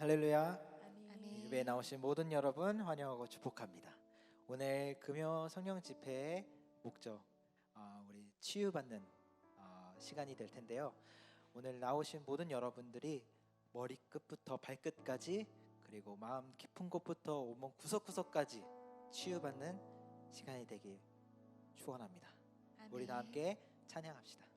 할렐루야. 아멘. 예배에 나오신 모든 여러분 환영하고 축복합니다. 오늘 금요 성령 집회의 목적, 우리 치유받는 시간이 될 텐데요. 오늘 나오신 모든 여러분들이 머리끝부터 발끝까지, 그리고 마음 깊은 곳부터 온몸 구석구석까지 치유받는 시간이 되길 축원합니다. 우리 다 함께 찬양합시다.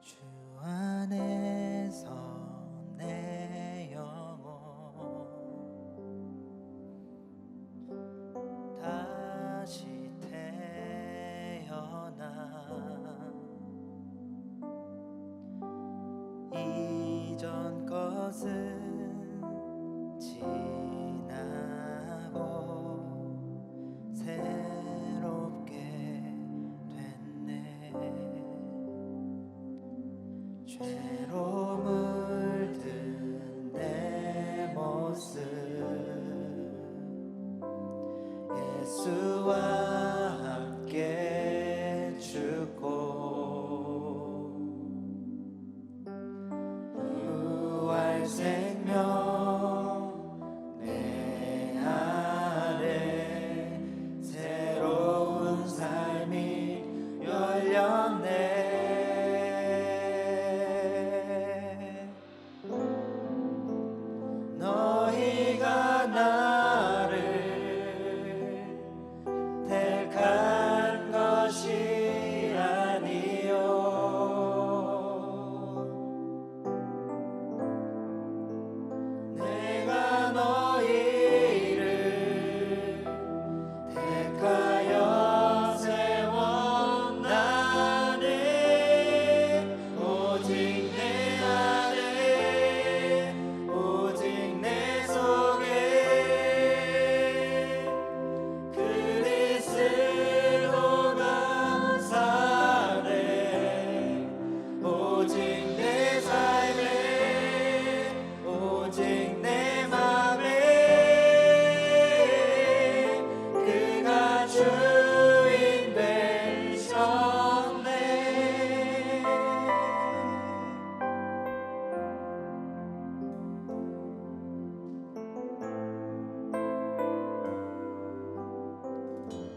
주 안에서 내 영혼 다시 태어나 이전 것은 지나고 새롭게 됐네. 죄로 물든 내 모습 예수와 함께 죽고 부활 생명 내 안에 새로운 삶이 열렸네. 너희가 나를 택한 것이 아니요 내가 너희를 택하여 세웠나니 오직 내 안에 오직 내 속에 그리스도가 사네. 오직 내 삶에 오직 내 맘에 그가 주인 되셨네.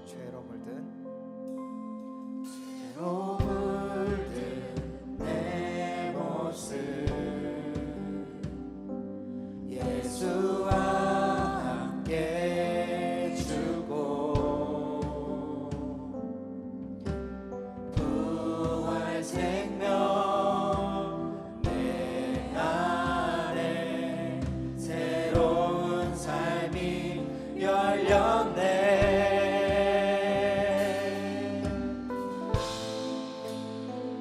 죄로 물든 내 모습 예수와 함께 주고 부활 생명 내 안에 새로운 삶이 열렸네.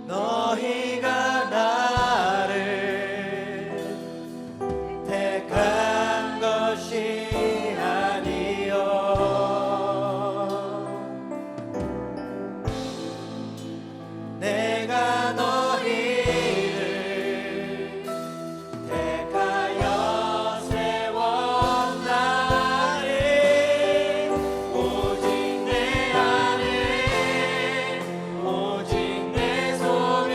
너희가 나를 택한 것이 아니요 내가 너희를 택하여 세웠나니 오직 내 안에 오직 내 속에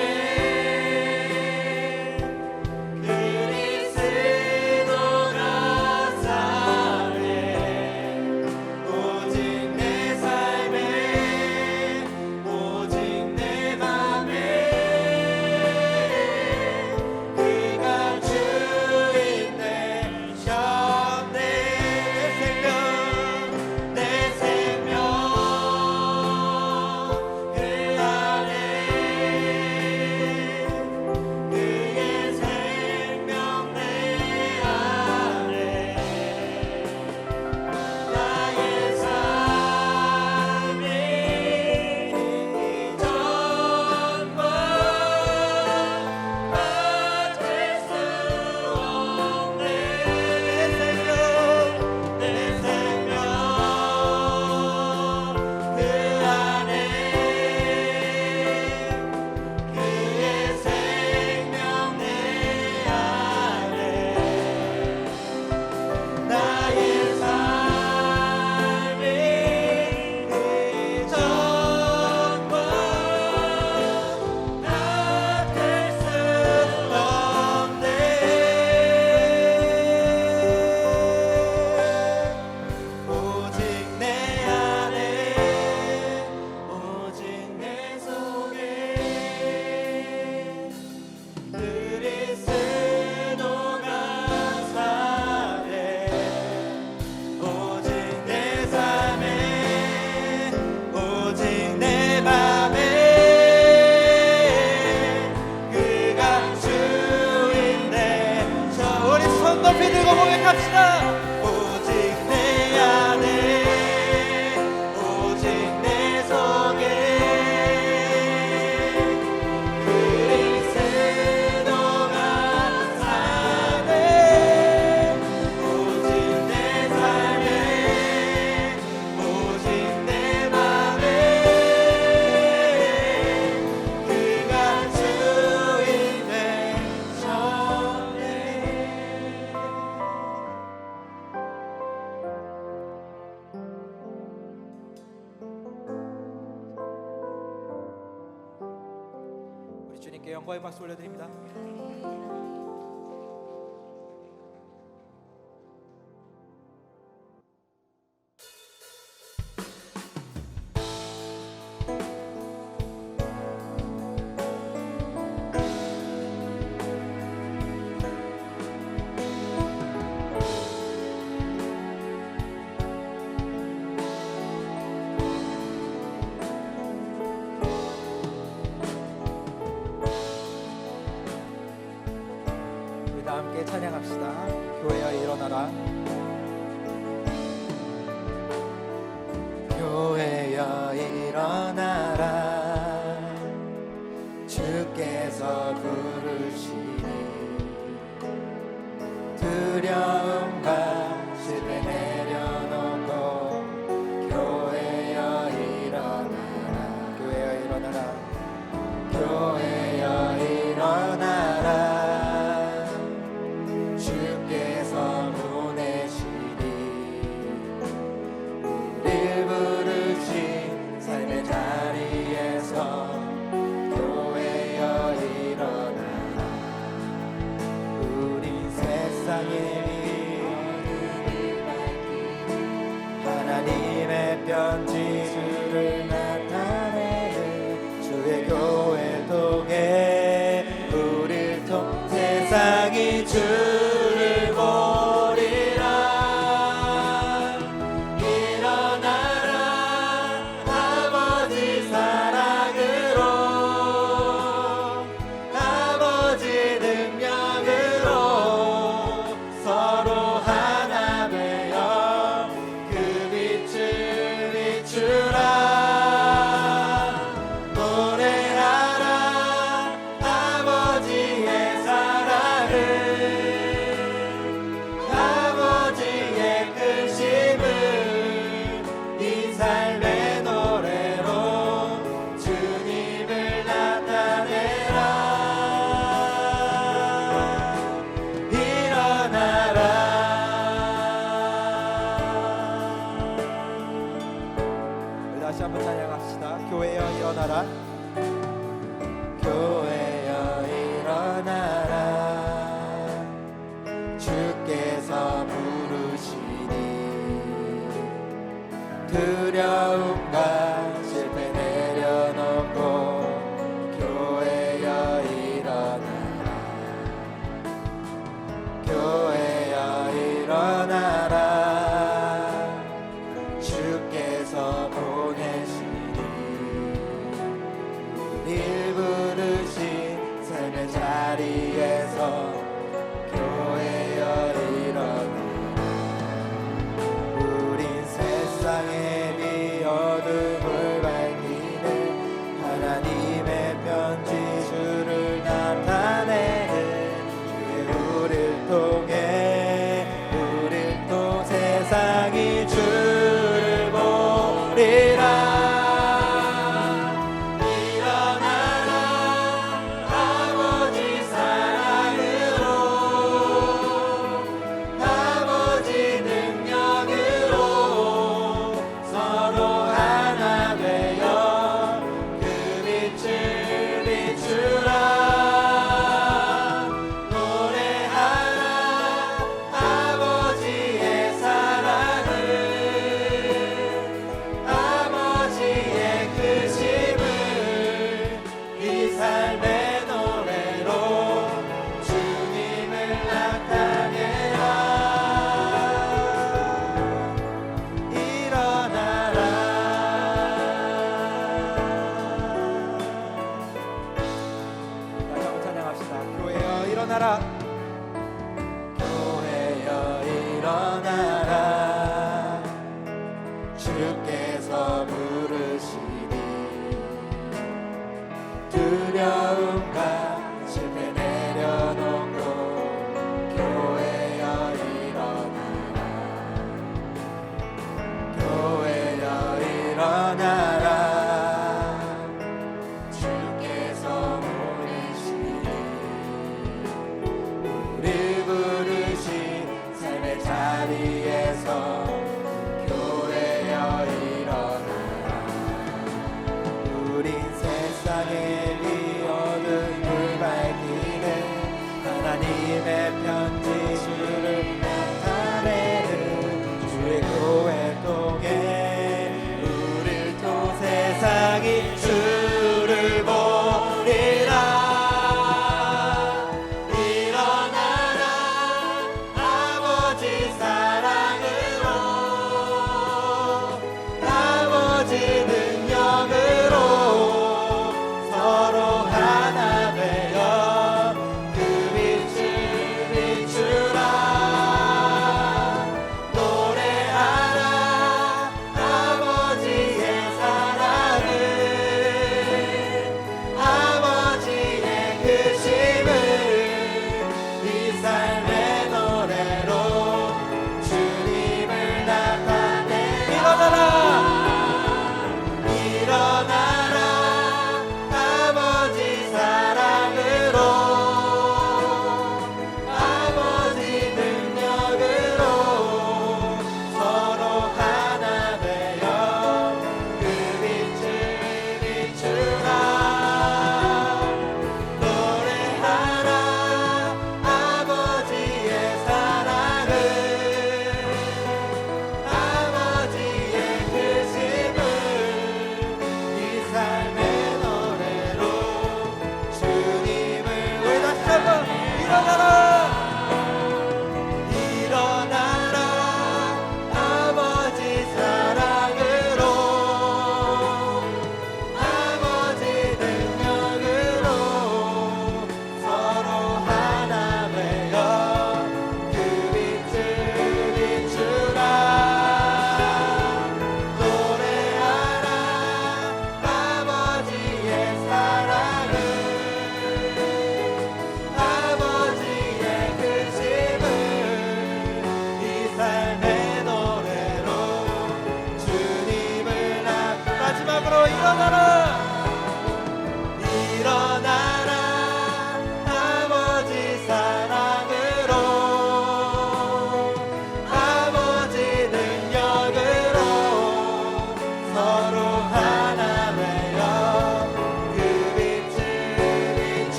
주님께 영광의 박수 올려드립니다. 다 함께 찬양합시다. 교회여 일어나라. 교회여 일어나라. 주께서 부르시니 두려움과 실패 내려놓고 교회여 일어나라. 교회여 일어나라. 교회여 일어나라. 하나님의 편지 주를 나타내는 주의 교회 통해 우릴 통 세상이 주를 보리라. 일어나라 아버지 사랑으로 아버지 능력으로 서로 하나 되어 그 빛을 비추라. 노래하라 아버지의 사랑을 아버지의 크심을 이 삶의 노래로 주님을 나타내라. 일어나라. 다시 한번 찬양합시다. 교회여 일어나라. 교회여 일어나라. 주께서 부르시니 두려움과 실패 내려놓고 교회여 일어나라. 교회여 일어나라. 주께서 보내시니 우릴 부르신 삶의 자리에서 교회여 일어나라. 우린 세상의 비 어둠을 밝히는 하나님의 편지 주를 나타내는 주의 우릴 통해 우릴 통 세상이 주를 보리라. 일어나라 아버지 사랑으로 아버지 능력으로 서로 하나 되어 그 빛을 비추라. 노래하라 아버지의 사랑을 아버지의 크심을 이 삶의 노래로 주님을 나타내라. 일어나라. 다시 한번 찬양합시다. 교회여 일어나라. 교회여 일어나라. 주께서 부르시니 두려움과 실패 내려놓고 교회여 일어나라. 교회여 일어나라. 주께서 보내시니 우릴 부르신 삶의 자리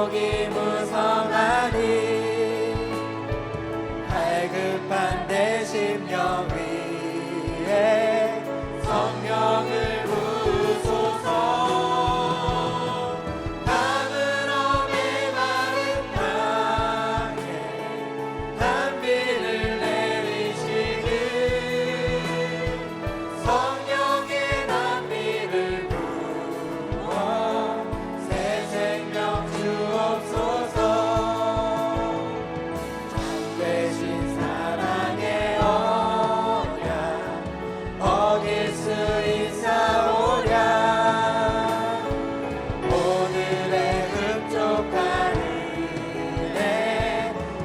조목이 무성하니 갈급한 내 심령 위에 성령을 부으소서. 가물어 메마른 땅에 단비를 내리시는 성령의 단비를 부어 새 생명 주옵소서. 참되신 사랑의 언약 어길 수 있사오랴. 오늘의 흡족한 은혜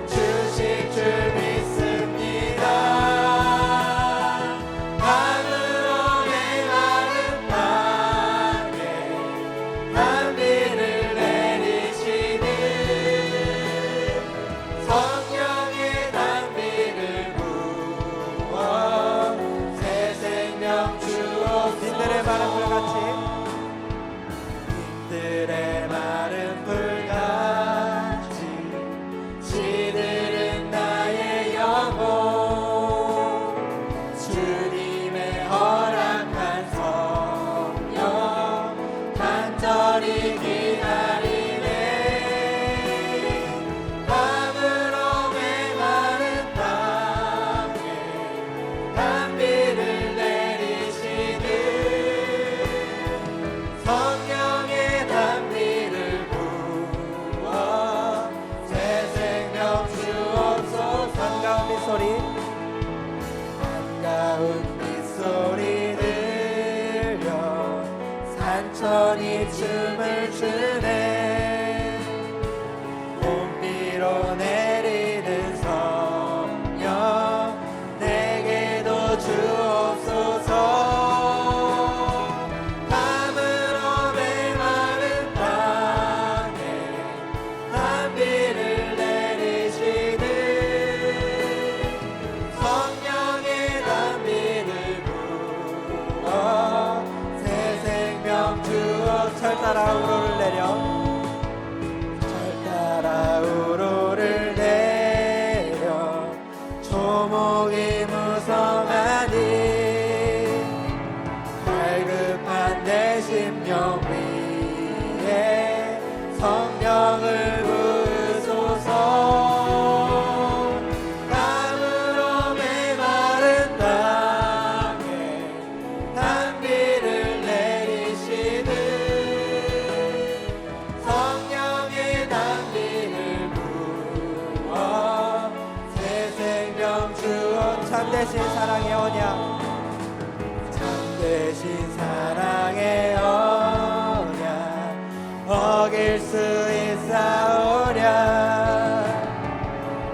주실 줄 믿습니다. 하늘로 메마른 땅에 단비를 내리시는 성령의 단비를 부어 새 생명 주옵소서. 빈들의 마른 불같이 빈들의 마른 불같이 시들은 나의 영혼 주님의 허락한 성령 간절히 기다리네. 가물어 메마른 땅에 단비를 내리시는 성령의 단비를 부어 새 생명 주옵소서. 반가운 빗소리 반가운 빗소리 들려 산천이 춤을 추네. 봄비로 내리는 성령 내게도 주옵소서. 가물어 메마른 땅에 단비를 내리시는 성령의 단비를 부어 새 생명 주어. 철 따라 우로를 내려 철 따라 우로를 내려 조목이 무성하니 갈급한 내 심령 위에 성령을 부으소서. 가물어 메마른 땅에 단비를 내리시는 성령의 단비를 부어 새 생명 주어. 참되신 사랑의 언약 참되신 사랑의 언약 어길 수 있사오랴.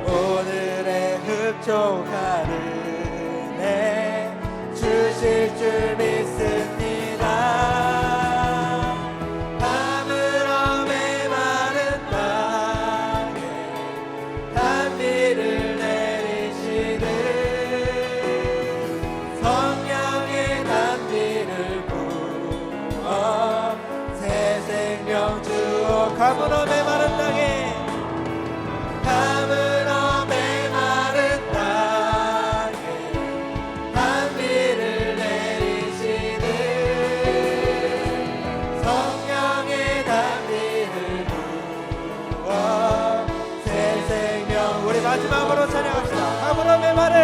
오늘의 흡족한 은혜 주실 줄 믿습니다. 가물어 메마른 땅에 단비를 내리시는 성령의 단비를 부어 새 생명 주어. 가물어 메마른 땅에 가물어 메마른 땅에 단비를 내리시는 성령의 단비를 부어 새 생명. 우리 마지막으로 찬양합시다. 가물어 메마른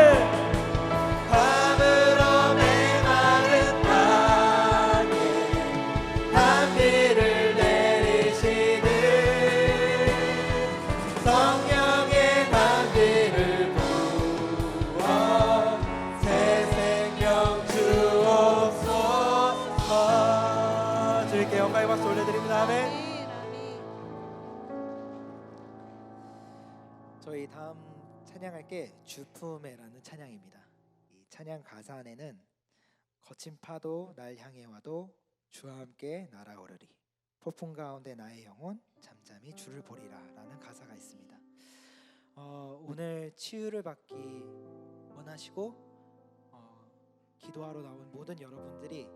가물어 메마른 땅에 단비를 내리시는 성령의 단비를 부어 새 생명 주옵소서. 주님께 영광의 박수 올려드립니다. 아멘. 저희 다음 찬양할 게 주품에라는 찬양입니다. 이 찬양 가사 안에는 거친 파도 날 향해 와도 주와 함께 날아오르리 폭풍 가운데 나의 영혼 잠잠히 주를 보리라 라는 가사가 있습니다. 오늘 치유를 받기 원하시고 기도하러 나온 모든 여러분들이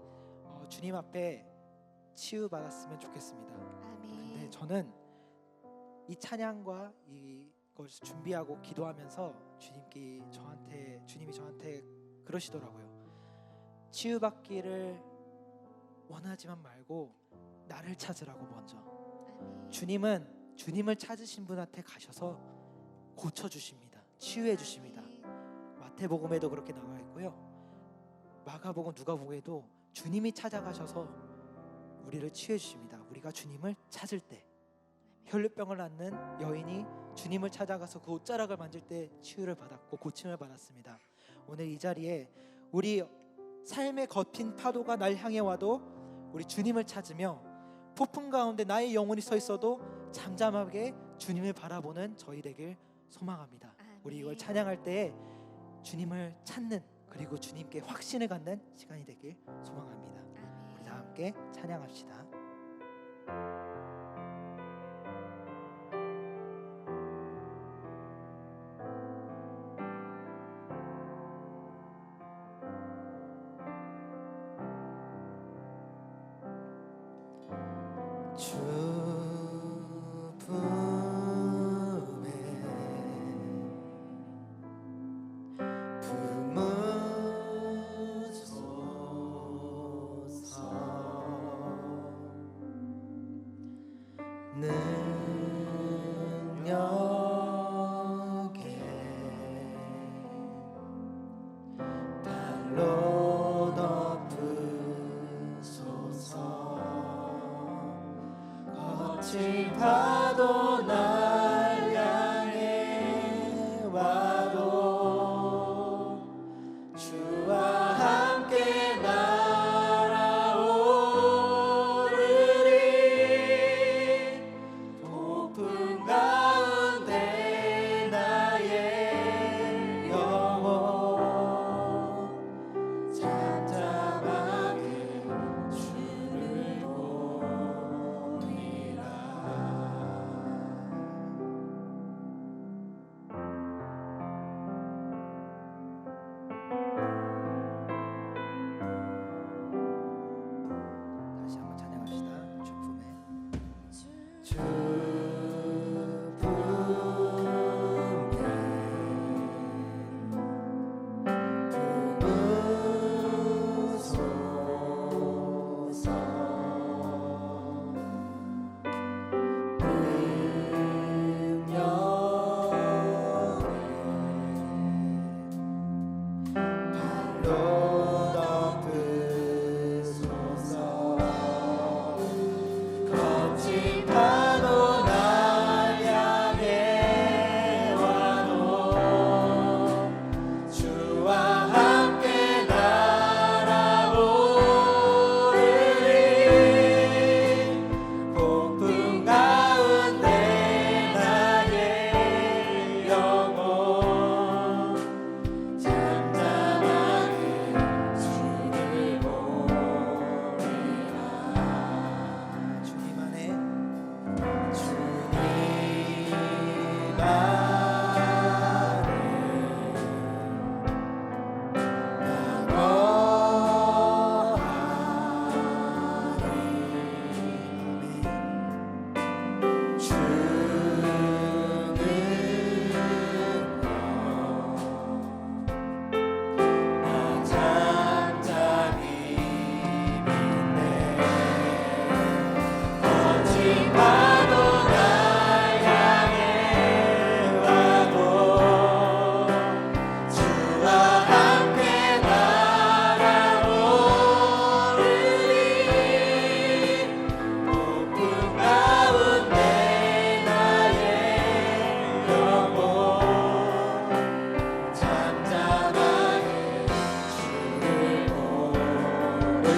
주님 앞에 치유받았으면 좋겠습니다. 아멘. 근데 저는 이 찬양과 이걸 준비하고 기도하면서 주님이 저한테 그러시더라고요. 치유받기를 원하지만 말고 나를 찾으라고 먼저. 주님은 주님을 찾으신 분한테 가셔서 고쳐주십니다. 치유해주십니다. 마태복음에도 그렇게 나와 있고요, 마가복음, 누가복음에도 주님이 찾아가셔서 우리를 치유해주십니다. 우리가 주님을 찾을 때, 혈루병을 앓는 여인이 주님을 찾아가서 그 옷자락을 만질 때 치유를 받았고 고침을 받았습니다. 오늘 이 자리에 우리 삶의 거친 파도가 날 향해 와도 우리 주님을 찾으며 폭풍 가운데 나의 영혼이 서 있어도 잠잠하게 주님을 바라보는 저희 되길 소망합니다. 우리 이걸 찬양할 때에 주님을 찾는, 그리고 주님께 확신을 갖는 시간이 되길 소망합니다. 우리 다 함께 찬양합시다. 파도 날 향해 와도 주와 함께 날아오르리. 폭풍 가운데 나의 영혼 잠잠하게 주를 보리라. 다시 한번 찬양합시다. 주품에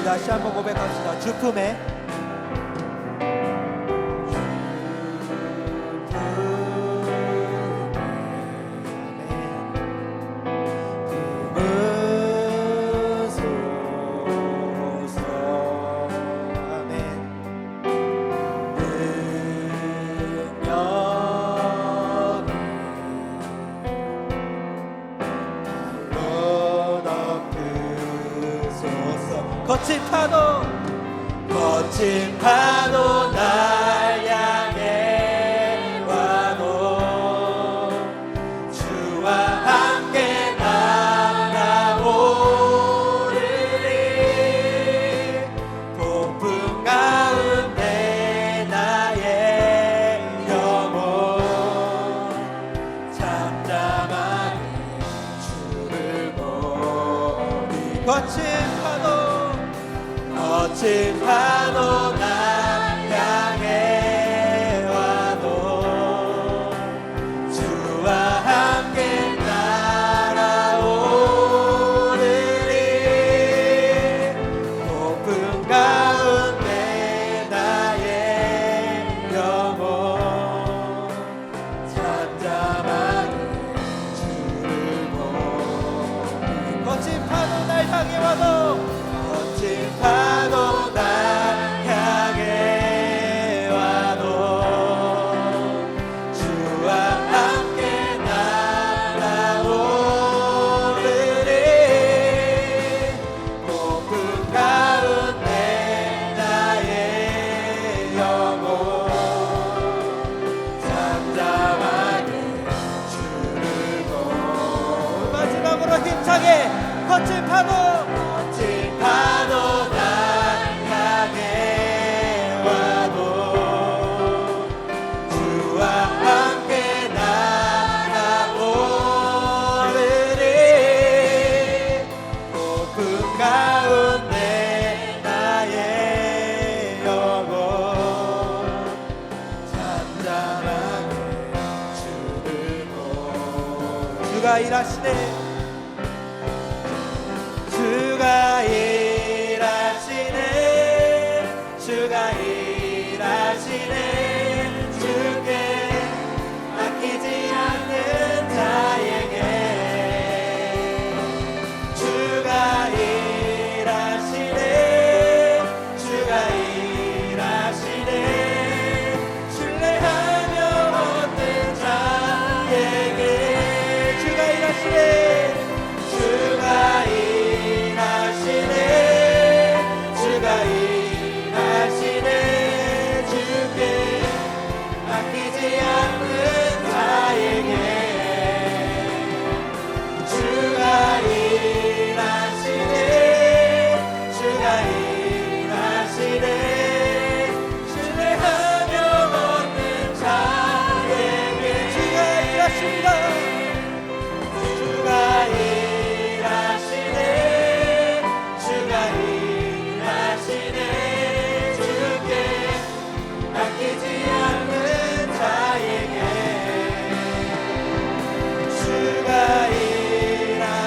다시 한번 고백합시다. 주품에 거친 파도 날 향해 와 멋진 파도 멋진 파도 날 향해 와도 주와 함께 날아오르리. 높은 가운데 나의 영혼 잔잔하게 주를 보고. 주가 일하시네. 주가 일하시네. 주가 일하시네. 주께 아끼지 않는 자에게 주가 일하시네. 주가 일하시네. 신뢰하며 얻는 자에게 주가 일하시네. 주가 일하시네. 주가 일하시네. 주께 아끼지 않는 자에게 주가 일하시네. 주가 일하시네. 신뢰하며 얻는 자에게 주가 일하십니다. 주가 일하시네. 주가 일하시네. 주께 아끼지 않는 자에게 주가 일하시네.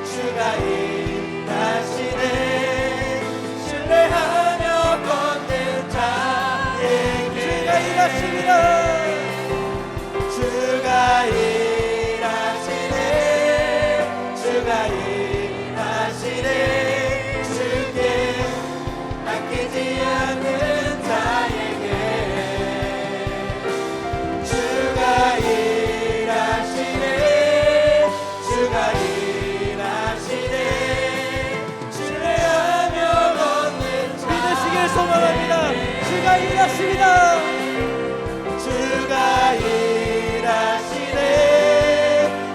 주가 일하시네. 신뢰하며 걷는 자에게 주가 일하십니다. 주가 일하시네. 주가 일하시네. 주께 아끼지 않는 자에게 주가 일하시네. 주가 일하시네. 신뢰하며 걷는 믿으시길 소망합니다. 주가 일하십니다. 주가 일하시네.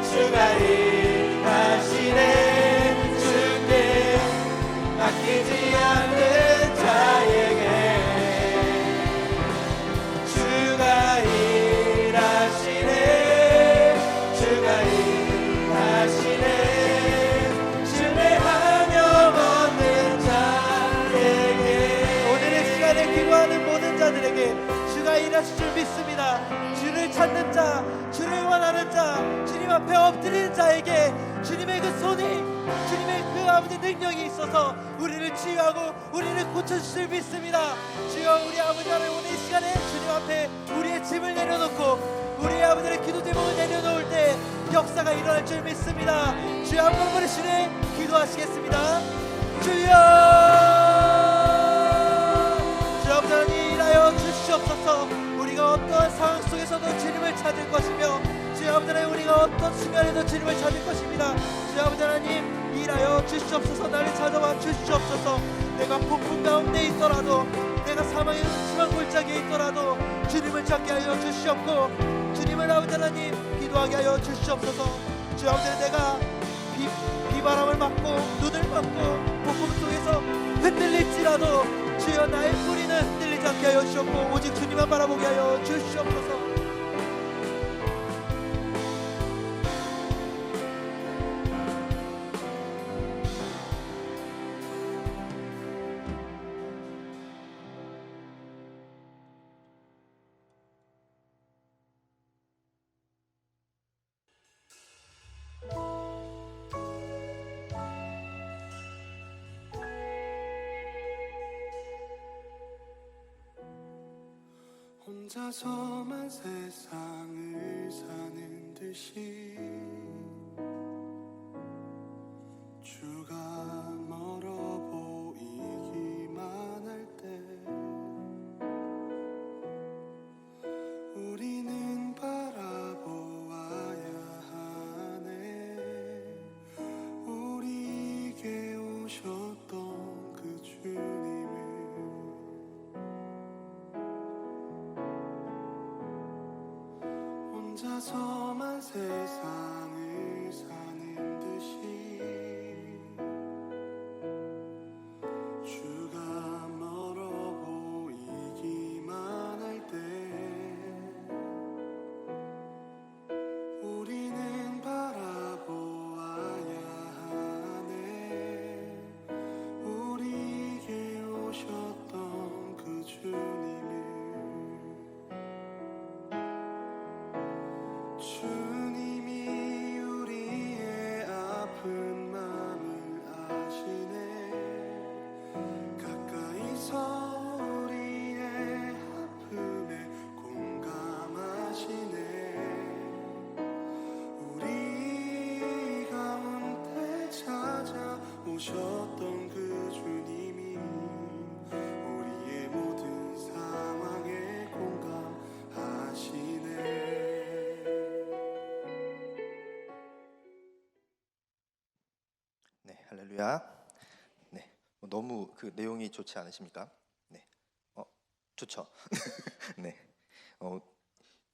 주가 일하시네. 주께 아끼지 않는 자에게 주가 일하시네. 주가 일하시네. 신뢰하며 걷는 자에게 오늘의 시간에 기도하는 모든 자들에게 주가 일하실 줄 믿습니다. 주를 찾는 자, 주를 원하는 자, 주님 앞에 엎드리는 자에게 주님의 그 손이, 주님의 그 아버지 능력이 있어서 우리를 치유하고 우리를 고쳐주실 줄 믿습니다. 주여, 우리 아버지 하나님, 오늘 이 시간에 주님 앞에 우리의 짐을 내려놓고 우리의 아버지의 기도 제목을 내려놓을 때 역사가 일어날 줄 믿습니다. 주여, 한번 부르시네 기도하시겠습니다. 주여, 주 아버지 하나님, 일하여 주시옵소서. 우리가 어떠한 상황 속에서도 주님을 찾을 것이며 주 아버지 하나님, 우리가 어떤 순간에도 주님을 찾을 것입니다. 주 아버지 하나님, 일하여 주시옵소서. 나를 찾아와 주시옵소서. 내가 폭풍 가운데 있더라도, 내가 사망의 심한 골짜기에 있더라도 주님을 찾게 하여 주시옵고, 주님을 아버지 하나님 기도하게 하여 주시옵소서. 주 아버지 하나님, 내가 비바람을 맞고 눈을 맞고 폭풍 속에서 흔들릴지라도 주여, 나의 뿌리는 흔들리지 않게 하여 주시옵고 오직 주님만 바라보게 하여 주시옵소서. 혼자서만 세상을 사는 듯이 주가 멀어 보이기만 할 때 우리는 바라보아야 하네. 우리에게 오셨던 그 주님을 혼자서만 세상을 사는 듯이 할렐루야. 네, 너무 그 내용이 좋지 않으십니까? 네, 좋죠. 네, 어,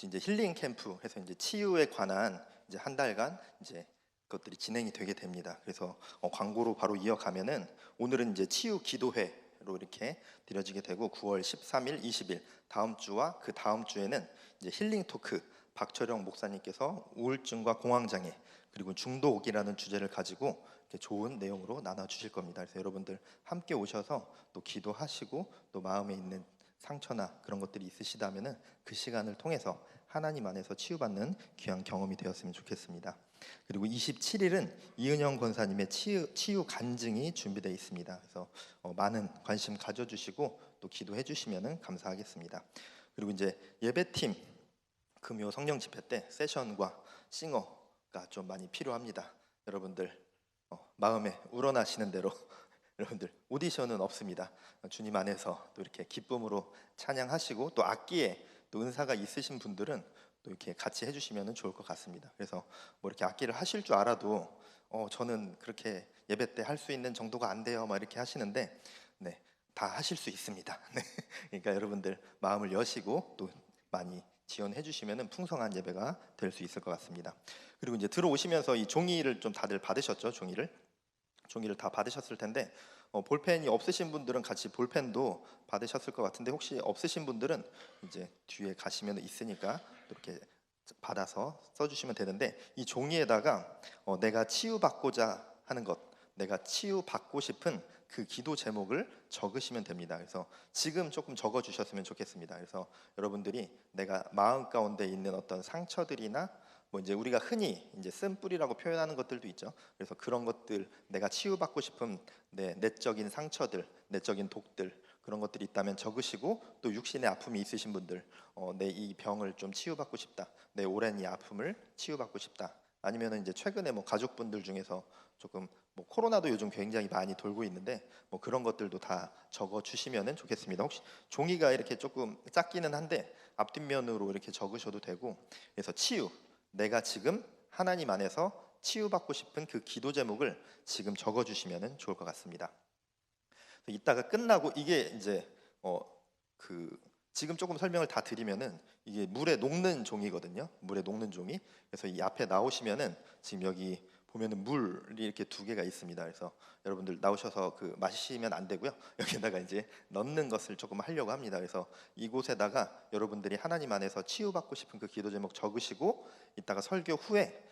이제 힐링 캠프 해서 이제 치유에 관한 이제 한 달간 이제 그것들이 진행이 되게 됩니다. 그래서 광고로 바로 이어가면은 오늘은 이제 치유 기도회로 이렇게 드려지게 되고 9월 13일, 20일 다음 주와 그 다음 주에는 이제 힐링 토크 박철영 목사님께서 우울증과 공황장애 그리고 중독이라는 주제를 가지고 이렇게 좋은 내용으로 나눠 주실 겁니다. 그래서 여러분들 함께 오셔서 또 기도하시고 또 마음에 있는 상처나 그런 것들이 있으시다면은 그 시간을 통해서 하나님 안에서 치유받는 귀한 경험이 되었으면 좋겠습니다. 그리고 27일은 이은영 권사님의 치유 간증이 준비되어 있습니다. 그래서 많은 관심 가져주시고 또 기도해 주시면 감사하겠습니다. 그리고 이제 예배팀 금요 성령 집회 때 세션과 싱어가 좀 많이 필요합니다. 여러분들 마음에 우러나시는 대로 여러분들 오디션은 없습니다. 주님 안에서 또 이렇게 기쁨으로 찬양하시고 또 악기에 또 은사가 있으신 분들은 또 이렇게 같이 해주시면 좋을 것 같습니다. 그래서 뭐 이렇게 악기를 하실 줄 알아도 저는 그렇게 예배 때 할 수 있는 정도가 안 돼요 막 이렇게 하시는데 네, 다 하실 수 있습니다. 네, 그러니까 여러분들 마음을 여시고 또 많이 지원해 주시면 풍성한 예배가 될 수 있을 것 같습니다. 그리고 이제 들어오시면서 이 종이를 좀 다들 받으셨죠? 종이를 다 받으셨을 텐데 볼펜이 없으신 분들은 같이 볼펜도 받으셨을 것 같은데 혹시 없으신 분들은 이제 뒤에 가시면 있으니까 이렇게 받아서 써주시면 되는데 이 종이에다가 내가 치유받고자 하는 것, 내가 치유받고 싶은 그 기도 제목을 적으시면 됩니다. 그래서 지금 조금 적어주셨으면 좋겠습니다. 그래서 여러분들이 내가 마음 가운데 있는 어떤 상처들이나 뭐 이제 우리가 흔히 이제 쓴뿌리라고 표현하는 것들도 있죠. 그래서 그런 것들 내가 치유받고 싶은 내적인 상처들, 내적인 독들 그런 것들이 있다면 적으시고 또 육신의 아픔이 있으신 분들 내 이 병을 좀 치유받고 싶다. 내 오랜 이 아픔을 치유받고 싶다. 아니면은 이제 최근에 뭐 가족분들 중에서 조금 뭐 코로나도 요즘 굉장히 많이 돌고 있는데 뭐 그런 것들도 다 적어 주시면은 좋겠습니다. 혹시 종이가 이렇게 조금 작기는 한데 앞뒷면으로 이렇게 적으셔도 되고 그래서 치유 내가 지금 하나님 안에서 치유받고 싶은 그 기도 제목을 지금 적어주시면 좋을 것 같습니다. 이따가 끝나고 이게 이제 그 지금 조금 설명을 다 드리면은 이게 물에 녹는 종이거든요. 물에 녹는 종이. 그래서 이 앞에 나오시면은 지금 여기 보면은 물이 이렇게 두 개가 있습니다. 그래서 여러분들 나오셔서 그 마시면 안 되고요. 여기다가 이제 넣는 것을 조금 하려고 합니다. 그래서 이곳에다가 여러분들이 하나님 안에서 치유받고 싶은 그 기도 제목 적으시고 이따가 설교 후에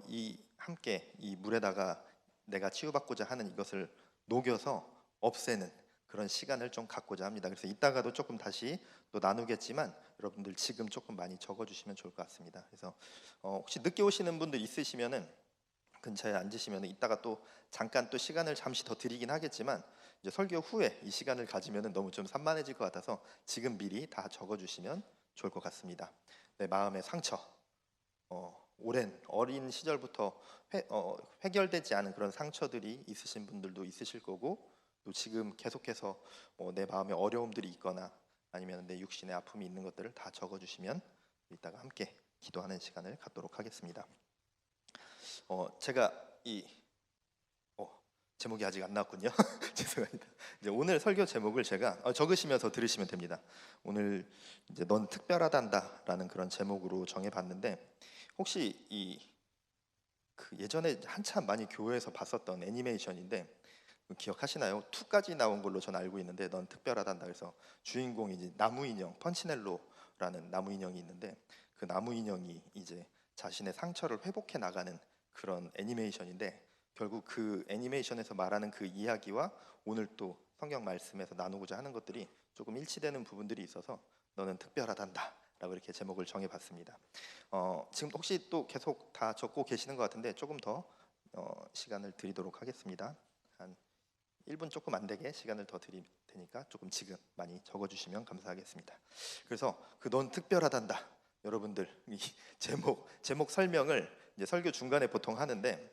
이 함께 이 물에다가 내가 치유받고자 하는 이것을 녹여서 없애는 그런 시간을 좀 갖고자 합니다. 그래서 이따가도 조금 다시 또 나누겠지만 여러분들 지금 조금 많이 적어주시면 좋을 것 같습니다. 그래서 혹시 늦게 오시는 분들 있으시면은 근처에 앉으시면 이따가 또 잠깐 또 시간을 잠시 더 드리긴 하겠지만 이제 설교 후에 이 시간을 가지면은 너무 좀 산만해질 것 같아서 지금 미리 다 적어주시면 좋을 것 같습니다. 내 마음의 상처, 오랜 어린 시절부터 해결되지 않은 그런 상처들이 있으신 분들도 있으실 거고 또 지금 계속해서 내 마음에 어려움들이 있거나 아니면 내 육신의 아픔이 있는 것들을 다 적어주시면 이따가 함께 기도하는 시간을 갖도록 하겠습니다. 제가 이 제목이 아직 안 나왔군요. 죄송합니다. 이제 오늘 설교 제목을 제가 적으시면서 들으시면 됩니다. 오늘 이제 넌 특별하단다라는 그런 제목으로 정해봤는데 혹시 그 예전에 한참 많이 교회에서 봤었던 애니메이션인데 기억하시나요? 2까지 나온 걸로 전 알고 있는데 넌 특별하단다. 그래서 주인공이 이제 나무 인형 펀치넬로라는 나무 인형이 있는데 그 나무 인형이 이제 자신의 상처를 회복해 나가는 그런 애니메이션인데 결국 그 애니메이션에서 말하는 그 이야기와 오늘 또 성경 말씀에서 나누고자 하는 것들이 조금 일치되는 부분들이 있어서 너는 특별하단다 라고 이렇게 제목을 정해봤습니다. 지금 혹시 또 계속 다 적고 계시는 것 같은데 조금 더 시간을 드리도록 하겠습니다. 한 1분 조금 안 되게 시간을 더 드릴 테니까 조금 지금 많이 적어주시면 감사하겠습니다. 그래서 그 넌 특별하단다. 여러분들 이 제목 설명을 이제 설교 중간에 보통 하는데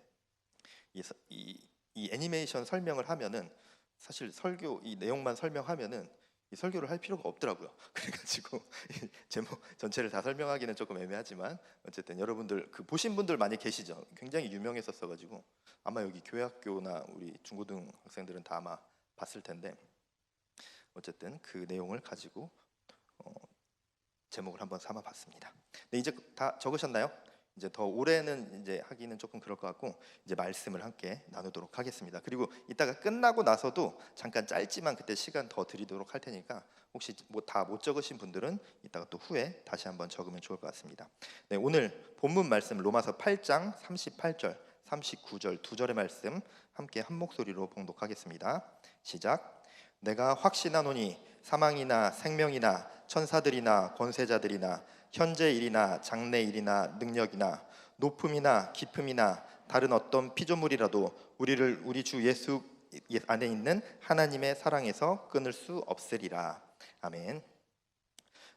이 애니메이션 설명을 하면은 사실 설교 이 내용만 설명하면은 이 설교를 할 필요가 없더라고요. 그래가지고 이 제목 전체를 다 설명하기는 조금 애매하지만 어쨌든 여러분들 그 보신 분들 많이 계시죠. 굉장히 유명했었어가지고 아마 여기 교회학교나 우리 중고등 학생들은 다 아마 봤을 텐데 어쨌든 그 내용을 가지고 제목을 한번 삼아봤습니다. 네, 이제 다 적으셨나요? 이제 더 오래는 이제 하기는 조금 그럴 것 같고 이제 말씀을 함께 나누도록 하겠습니다. 그리고 이따가 끝나고 나서도 잠깐 짧지만 그때 시간 더 드리도록 할 테니까 혹시 뭐 다 못 적으신 분들은 이따가 또 후에 다시 한번 적으면 좋을 것 같습니다. 네, 오늘 본문 말씀 로마서 8장 38절, 39절 두 절의 말씀 함께 한 목소리로 봉독하겠습니다. 시작. 내가 확신하노니 사망이나 생명이나 천사들이나 권세자들이나 현재 일이나 장래 일이나 능력이나 높음이나 깊음이나 다른 어떤 피조물이라도 우리를 우리 주 예수 안에 있는 하나님의 사랑에서 끊을 수 없으리라. 아멘.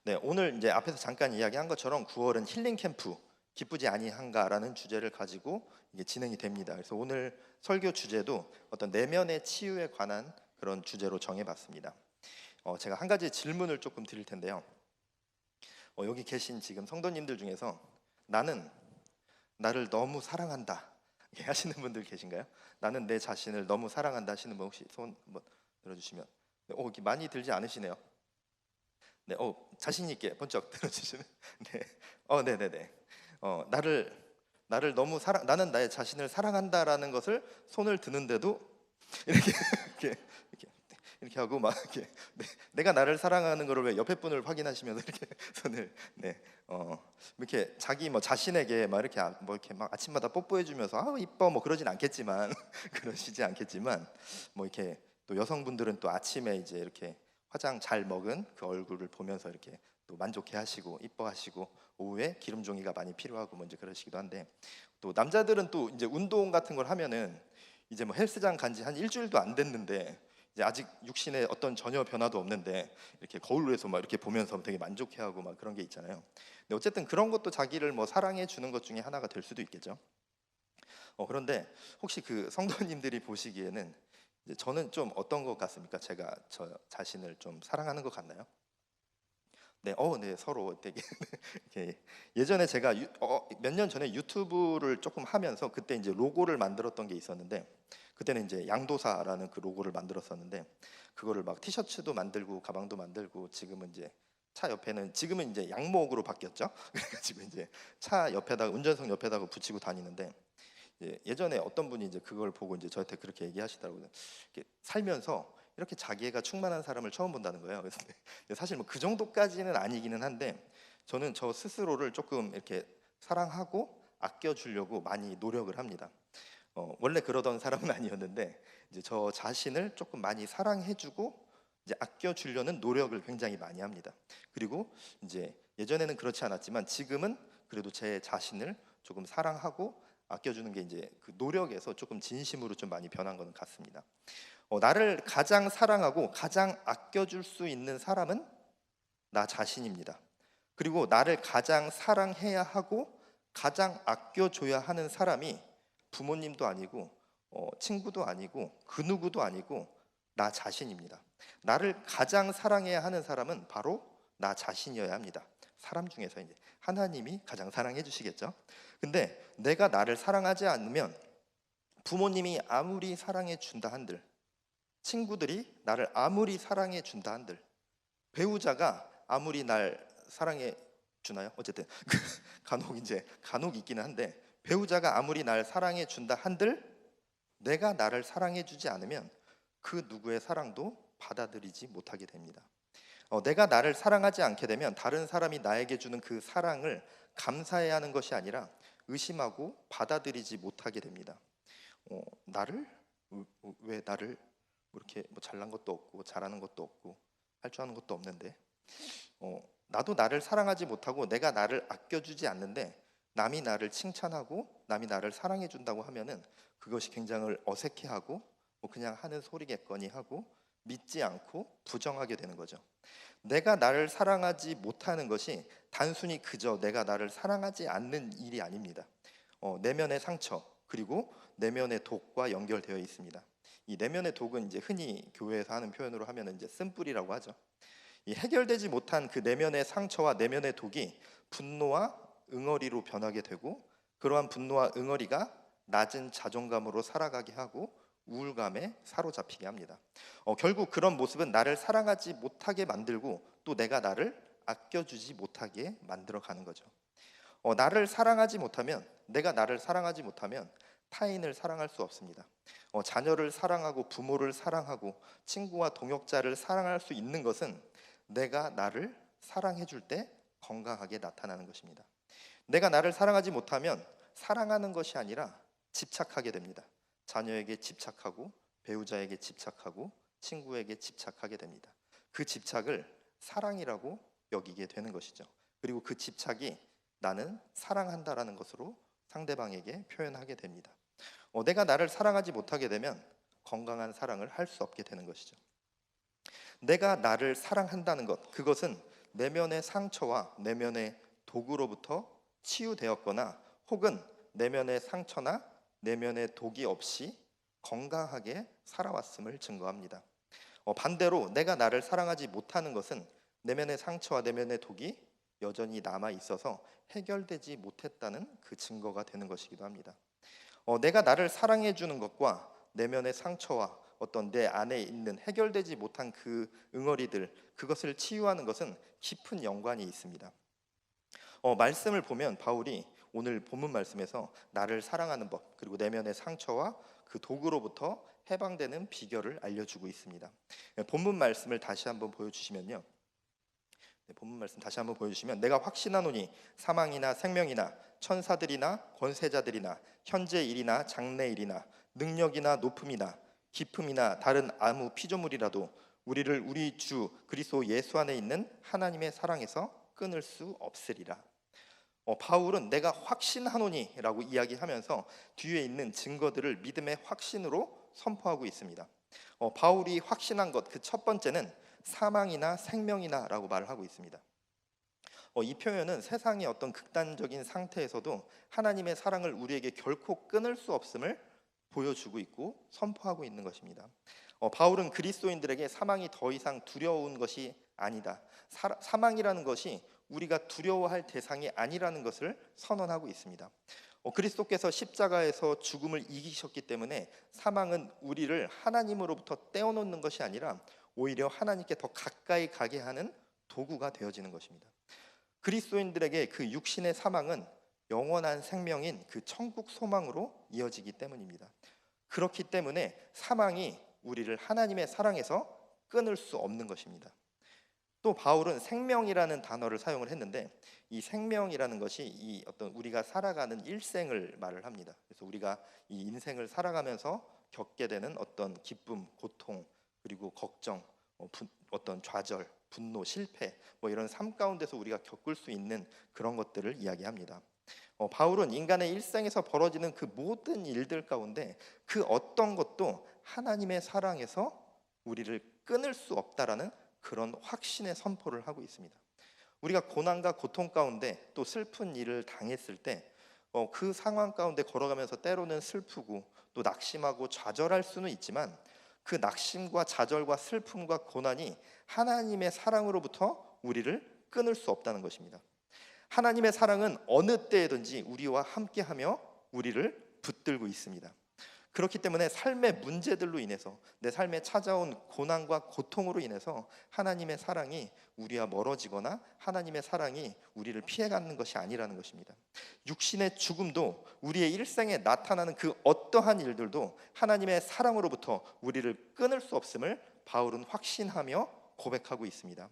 네, 오늘 이제 앞에서 잠깐 이야기한 것처럼 9월은 힐링 캠프 기쁘지 아니한가라는 주제를 가지고 이게 진행이 됩니다. 그래서 오늘 설교 주제도 어떤 내면의 치유에 관한 그런 주제로 정해봤습니다. 제가 한 가지 질문을 조금 드릴 텐데요. 여기 계신 지금 성도님들 중에서 나는 나를 너무 사랑한다 이렇게 하시는 분들 계신가요? 나는 내 자신을 너무 사랑한다 하시는 분 혹시 손 한번 들어주시면. 네, 이렇게 많이 들지 않으시네요. 네, 자신 있게 번쩍 들어주시면. 네, 네네네. 나를 너무 나는 나의 자신을 사랑한다라는 것을 손을 드는데도 이렇게 이렇게 하고 막 이렇게 내가 나를 사랑하는 거를 왜 옆에 분을 확인하시면서 이렇게 손을 이렇게 자기 뭐 자신에게 막 이렇게 뭐 이렇게 막 아침마다 뽀뽀해 주면서 아 이뻐 뭐 그러진 않겠지만 그러시지 않겠지만 뭐 이렇게 또 여성분들은 또 아침에 이제 이렇게 화장 잘 먹은 그 얼굴을 보면서 이렇게 또 만족해 하시고 이뻐하시고 오후에 기름 종이가 많이 필요하고 뭐 이제 그러시기도 한데 또 남자들은 또 이제 운동 같은 걸 하면은 이제 뭐 헬스장 간지 한 일주일도 안 됐는데 이제 아직 육신에 어떤 전혀 변화도 없는데 이렇게 거울에서 막 이렇게 보면서 되게 만족해하고 막 그런 게 있잖아요. 근데 어쨌든 그런 것도 자기를 뭐 사랑해 주는 것 중에 하나가 될 수도 있겠죠. 그런데 혹시 그 성도님들이 보시기에는 이제 저는 좀 어떤 것 같습니까? 제가 저 자신을 좀 사랑하는 것 같나요? 네, 네, 서로 되게 이렇게 예전에 제가 몇 년 전에 유튜브를 조금 하면서 그때 이제 로고를 만들었던 게 있었는데 그때는 이제 양도사라는 그 로고를 만들었었는데 그거를 막 티셔츠도 만들고 가방도 만들고 지금은 이제 차 옆에는 지금은 이제 양목으로 바뀌었죠. 그래가지고 이제 차 옆에다가 운전석 옆에다가 붙이고 다니는데 예전에 어떤 분이 이제 그걸 보고 이제 저한테 그렇게 얘기하시더라고요. 이렇게 살면서 이렇게 자기애가 충만한 사람을 처음 본다는 거예요. 그래서 사실 뭐 그 정도까지는 아니기는 한데 저는 저 스스로를 조금 이렇게 사랑하고 아껴주려고 많이 노력을 합니다. 원래 그러던 사람은 아니었는데 이제 저 자신을 조금 많이 사랑해주고 이제 아껴주려는 노력을 굉장히 많이 합니다. 그리고 이제 예전에는 그렇지 않았지만 지금은 그래도 제 자신을 조금 사랑하고 아껴주는 게 이제 그 노력에서 조금 진심으로 좀 많이 변한 것 같습니다. 나를 가장 사랑하고 가장 아껴줄 수 있는 사람은 나 자신입니다. 그리고 나를 가장 사랑해야 하고 가장 아껴줘야 하는 사람이 부모님도 아니고 친구도 아니고 그 누구도 아니고 나 자신입니다. 나를 가장 사랑해야 하는 사람은 바로 나 자신이어야 합니다. 사람 중에서 이제 하나님이 가장 사랑해 주시겠죠. 근데 내가 나를 사랑하지 않으면 부모님이 아무리 사랑해 준다 한들, 친구들이 나를 아무리 사랑해 준다 한들, 배우자가 아무리 날 사랑해 주나요? 어쨌든 간혹 있기는 한데 배우자가 아무리 날 사랑해 준다 한들 내가 나를 사랑해 주지 않으면 그 누구의 사랑도 받아들이지 못하게 됩니다. 내가 나를 사랑하지 않게 되면 다른 사람이 나에게 주는 그 사랑을 감사해야 하는 것이 아니라 의심하고 받아들이지 못하게 됩니다. 나를 왜 나를 이렇게 뭐 잘난 것도 없고 잘하는 것도 없고 할 줄 아는 것도 없는데 나도 나를 사랑하지 못하고 내가 나를 아껴주지 않는데 남이 나를 칭찬하고 남이 나를 사랑해 준다고 하면은 그것이 굉장히 어색해하고 뭐 그냥 하는 소리겠거니 하고 믿지 않고 부정하게 되는 거죠. 내가 나를 사랑하지 못하는 것이 단순히 그저 내가 나를 사랑하지 않는 일이 아닙니다. 내면의 상처 그리고 내면의 독과 연결되어 있습니다. 이 내면의 독은 이제 흔히 교회에서 하는 표현으로 하면 이제 쓴뿌리라고 하죠. 이 해결되지 못한 그 내면의 상처와 내면의 독이 분노와 응어리로 변하게 되고, 그러한 분노와 응어리가 낮은 자존감으로 살아가게 하고 우울감에 사로잡히게 합니다. 결국 그런 모습은 나를 사랑하지 못하게 만들고 또 내가 나를 아껴주지 못하게 만들어가는 거죠. 나를 사랑하지 못하면, 내가 나를 사랑하지 못하면 타인을 사랑할 수 없습니다. 자녀를 사랑하고 부모를 사랑하고 친구와 동역자를 사랑할 수 있는 것은 내가 나를 사랑해 줄 때 건강하게 나타나는 것입니다. 내가 나를 사랑하지 못하면 사랑하는 것이 아니라 집착하게 됩니다. 자녀에게 집착하고 배우자에게 집착하고 친구에게 집착하게 됩니다. 그 집착을 사랑이라고 여기게 되는 것이죠. 그리고 그 집착이 나는 사랑한다라는 것으로 상대방에게 표현하게 됩니다. 내가 나를 사랑하지 못하게 되면 건강한 사랑을 할 수 없게 되는 것이죠. 내가 나를 사랑한다는 것, 그것은 내면의 상처와 내면의 독으로부터 치유되었거나 혹은 내면의 상처나 내면의 독이 없이 건강하게 살아왔음을 증거합니다. 반대로 내가 나를 사랑하지 못하는 것은 내면의 상처와 내면의 독이 여전히 남아 있어서 해결되지 못했다는 그 증거가 되는 것이기도 합니다. 내가 나를 사랑해 주는 것과 내면의 상처와 어떤 내 안에 있는 해결되지 못한 그 응어리들, 그것을 치유하는 것은 깊은 연관이 있습니다. 말씀을 보면 바울이 오늘 본문 말씀에서 나를 사랑하는 법, 그리고 내면의 상처와 그 독으로부터 해방되는 비결을 알려주고 있습니다. 본문 말씀을 다시 한번 보여주시면요. 본문 말씀 다시 한번 보여주시면, 내가 확신하노니 사망이나 생명이나 천사들이나 권세자들이나 현재 일이나 장래 일이나 능력이나 높음이나 깊음이나 다른 아무 피조물이라도 우리를 우리 주 그리스도 예수 안에 있는 하나님의 사랑에서 끊을 수 없으리라. 바울은 내가 확신하노니라고 이야기하면서 뒤에 있는 증거들을 믿음의 확신으로 선포하고 있습니다. 바울이 확신한 것, 그 첫 번째는 사망이나 생명이나 라고 말을 하고 있습니다. 이 표현은 세상의 어떤 극단적인 상태에서도 하나님의 사랑을 우리에게 결코 끊을 수 없음을 보여주고 있고 선포하고 있는 것입니다. 바울은 그리스도인들에게 사망이 더 이상 두려운 것이 아니다, 사망이라는 것이 우리가 두려워할 대상이 아니라는 것을 선언하고 있습니다. 그리스도께서 십자가에서 죽음을 이기셨기 때문에 사망은 우리를 하나님으로부터 떼어놓는 것이 아니라 오히려 하나님께 더 가까이 가게 하는 도구가 되어지는 것입니다. 그리스도인들에게 그 육신의 사망은 영원한 생명인 그 천국 소망으로 이어지기 때문입니다. 그렇기 때문에 사망이 우리를 하나님의 사랑에서 끊을 수 없는 것입니다. 또 바울은 생명이라는 단어를 사용을 했는데, 이 생명이라는 것이 이 어떤 우리가 살아가는 일생을 말을 합니다. 그래서 우리가 이 인생을 살아가면서 겪게 되는 어떤 기쁨, 고통, 그리고 걱정, 어떤 좌절, 분노, 실패, 이런 삶 가운데서 우리가 겪을 수 있는 그런 것들을 이야기합니다. 바울은 인간의 일생에서 벌어지는 그 모든 일들 가운데 그 어떤 것도 하나님의 사랑에서 우리를 끊을 수 없다라는 그런 확신의 선포를 하고 있습니다. 우리가 고난과 고통 가운데 또 슬픈 일을 당했을 때 그 상황 가운데 걸어가면서 때로는 슬프고 또 낙심하고 좌절할 수는 있지만, 그 낙심과 좌절과 슬픔과 고난이 하나님의 사랑으로부터 우리를 끊을 수 없다는 것입니다. 하나님의 사랑은 어느 때에든지 우리와 함께하며 우리를 붙들고 있습니다. 그렇기 때문에 삶의 문제들로 인해서, 내 삶에 찾아온 고난과 고통으로 인해서 하나님의 사랑이 우리와 멀어지거나 하나님의 사랑이 우리를 피해가는 것이 아니라는 것입니다. 육신의 죽음도, 우리의 일생에 나타나는 그 어떠한 일들도 하나님의 사랑으로부터 우리를 끊을 수 없음을 바울은 확신하며 고백하고 있습니다.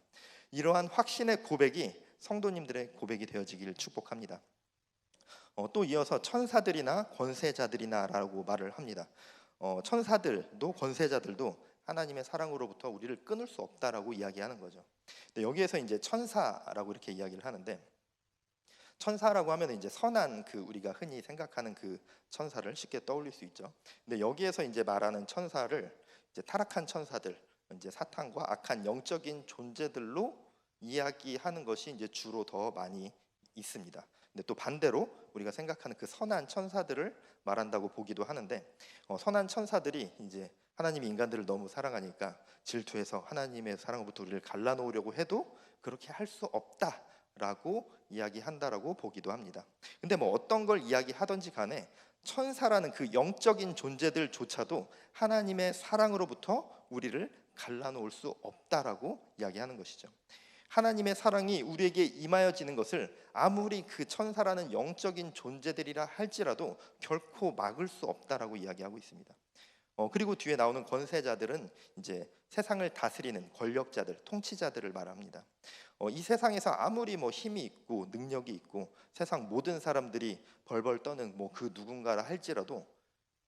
이러한 확신의 고백이 성도님들의 고백이 되어지기를 축복합니다. 또 이어서 천사들이나 권세자들이나 라고 말을 합니다. 천사들도 권세자들도 하나님의 사랑으로부터 우리를 끊을 수 없다라고 이야기하는 거죠. 근데 여기에서 이제 천사라고 이렇게 이야기를 하는데, 천사라고 하면 이제 선한 그 우리가 흔히 생각하는 그 천사를 쉽게 떠올릴 수 있죠. 근데 여기에서 이제 말하는 천사를 이제 타락한 천사들, 이제 사탄과 악한 영적인 존재들로 이야기하는 것이 이제 주로 더 많이 있습니다. 근데 또 반대로 우리가 생각하는 그 선한 천사들을 말한다고 보기도 하는데, 선한 천사들이 이제 하나님이 인간들을 너무 사랑하니까 질투해서 하나님의 사랑으로부터 우리를 갈라놓으려고 해도 그렇게 할 수 없다라고 이야기한다라고 보기도 합니다. 근데 뭐 어떤 걸 이야기하든지 간에 천사라는 그 영적인 존재들조차도 하나님의 사랑으로부터 우리를 갈라놓을 수 없다라고 이야기하는 것이죠. 하나님의 사랑이 우리에게 임하여지는 것을 아무리 그 천사라는 영적인 존재들이라 할지라도 결코 막을 수 없다라고 이야기하고 있습니다. 그리고 뒤에 나오는 권세자들은 이제 세상을 다스리는 권력자들, 통치자들을 말합니다. 이 세상에서 아무리 뭐 힘이 있고 능력이 있고 세상 모든 사람들이 벌벌 떠는 뭐 그 누군가라 할지라도,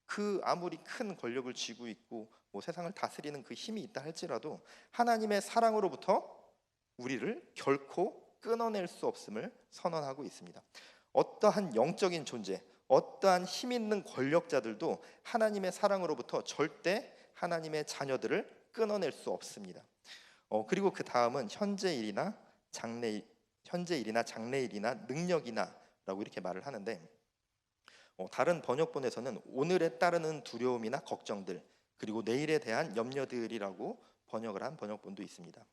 그 아무리 큰 권력을 쥐고 있고 뭐 세상을 다스리는 그 힘이 있다 할지라도 하나님의 사랑으로부터 우리를 결코 끊어낼 수 없음을 선언하고 있습니다. 어떠한 영적인 존재, 어떠한 힘 있는 권력자들도 하나님의 사랑으로부터 절대 하나님의 자녀들을 끊어낼 수 없습니다. 그리고 그 다음은 현재 일이나 장래일이나 능력이나라고 이렇게 말을 하는데, 다른 번역본에서는 오늘에 따르는 두려움이나 걱정들, 그리고 내일에 대한 염려들이라고 번역을 한 번역본도 있습니다.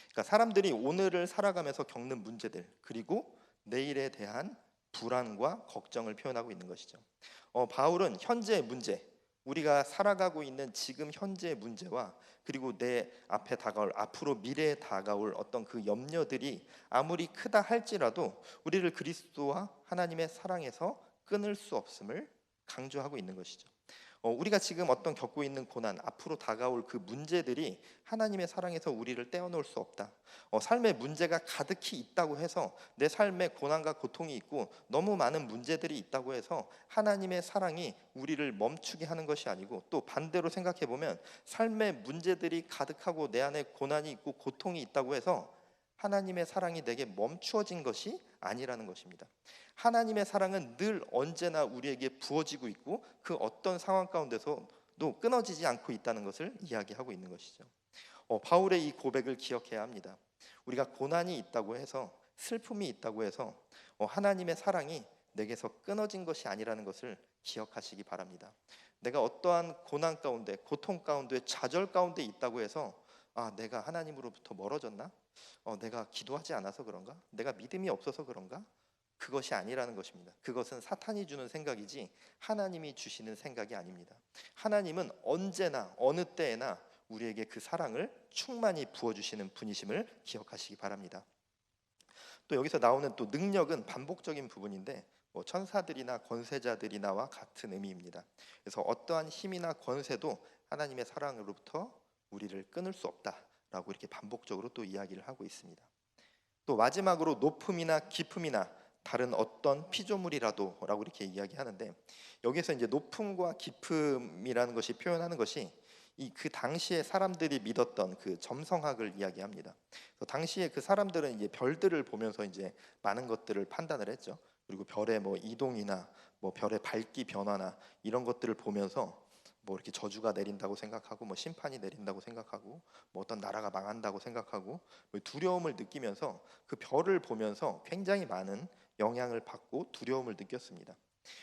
그러니까 사람들이 오늘을 살아가면서 겪는 문제들, 그리고 내일에 대한 불안과 걱정을 표현하고 있는 것이죠. 바울은 현재의 문제, 우리가 살아가고 있는 지금 현재의 문제와 그리고 내 앞에 다가올, 앞으로 미래에 다가올 어떤 그 염려들이 아무리 크다 할지라도 우리를 그리스도와 하나님의 사랑에서 끊을 수 없음을 강조하고 있는 것이죠. 우리가 지금 어떤 겪고 있는 고난, 앞으로 다가올 그 문제들이 하나님의 사랑에서 우리를 떼어놓을 수 없다. 삶의 문제가 가득히 있다고 해서, 내 삶에 고난과 고통이 있고 너무 많은 문제들이 있다고 해서 하나님의 사랑이 우리를 멈추게 하는 것이 아니고, 또 반대로 생각해 보면 삶의 문제들이 가득하고 내 안에 고난이 있고 고통이 있다고 해서 하나님의 사랑이 내게 멈추어진 것이 아니라는 것입니다. 하나님의 사랑은 늘 언제나 우리에게 부어지고 있고 그 어떤 상황 가운데서도 끊어지지 않고 있다는 것을 이야기하고 있는 것이죠. 바울의 이 고백을 기억해야 합니다. 우리가 고난이 있다고 해서, 슬픔이 있다고 해서 하나님의 사랑이 내게서 끊어진 것이 아니라는 것을 기억하시기 바랍니다. 내가 어떠한 고난 가운데, 고통 가운데, 좌절 가운데 있다고 해서 내가 하나님으로부터 멀어졌나? 내가 기도하지 않아서 그런가? 내가 믿음이 없어서 그런가? 그것이 아니라는 것입니다. 그것은 사탄이 주는 생각이지 하나님이 주시는 생각이 아닙니다. 하나님은 언제나 어느 때에나 우리에게 그 사랑을 충만히 부어주시는 분이심을 기억하시기 바랍니다. 또 여기서 나오는 또 능력은 반복적인 부분인데, 천사들이나 권세자들이나와 같은 의미입니다. 그래서 어떠한 힘이나 권세도 하나님의 사랑으로부터 우리를 끊을 수 없다라고 이렇게 반복적으로 또 이야기를 하고 있습니다. 또 마지막으로 높음이나 깊음이나 다른 어떤 피조물이라도라고 이렇게 이야기하는데, 여기서 이제 높음과 깊음이라는 것이 표현하는 것이 그 당시에 사람들이 믿었던 그 점성학을 이야기합니다. 당시에 그 사람들은 이제 별들을 보면서 이제 많은 것들을 판단을 했죠. 그리고 별의 뭐 이동이나 뭐 별의 밝기 변화나 이런 것들을 보면서 뭐 이렇게 저주가 내린다고 생각하고, 뭐 심판이 내린다고 생각하고, 뭐 어떤 나라가 망한다고 생각하고, 뭐 두려움을 느끼면서 그 별을 보면서 굉장히 많은 영향을 받고 두려움을 느꼈습니다.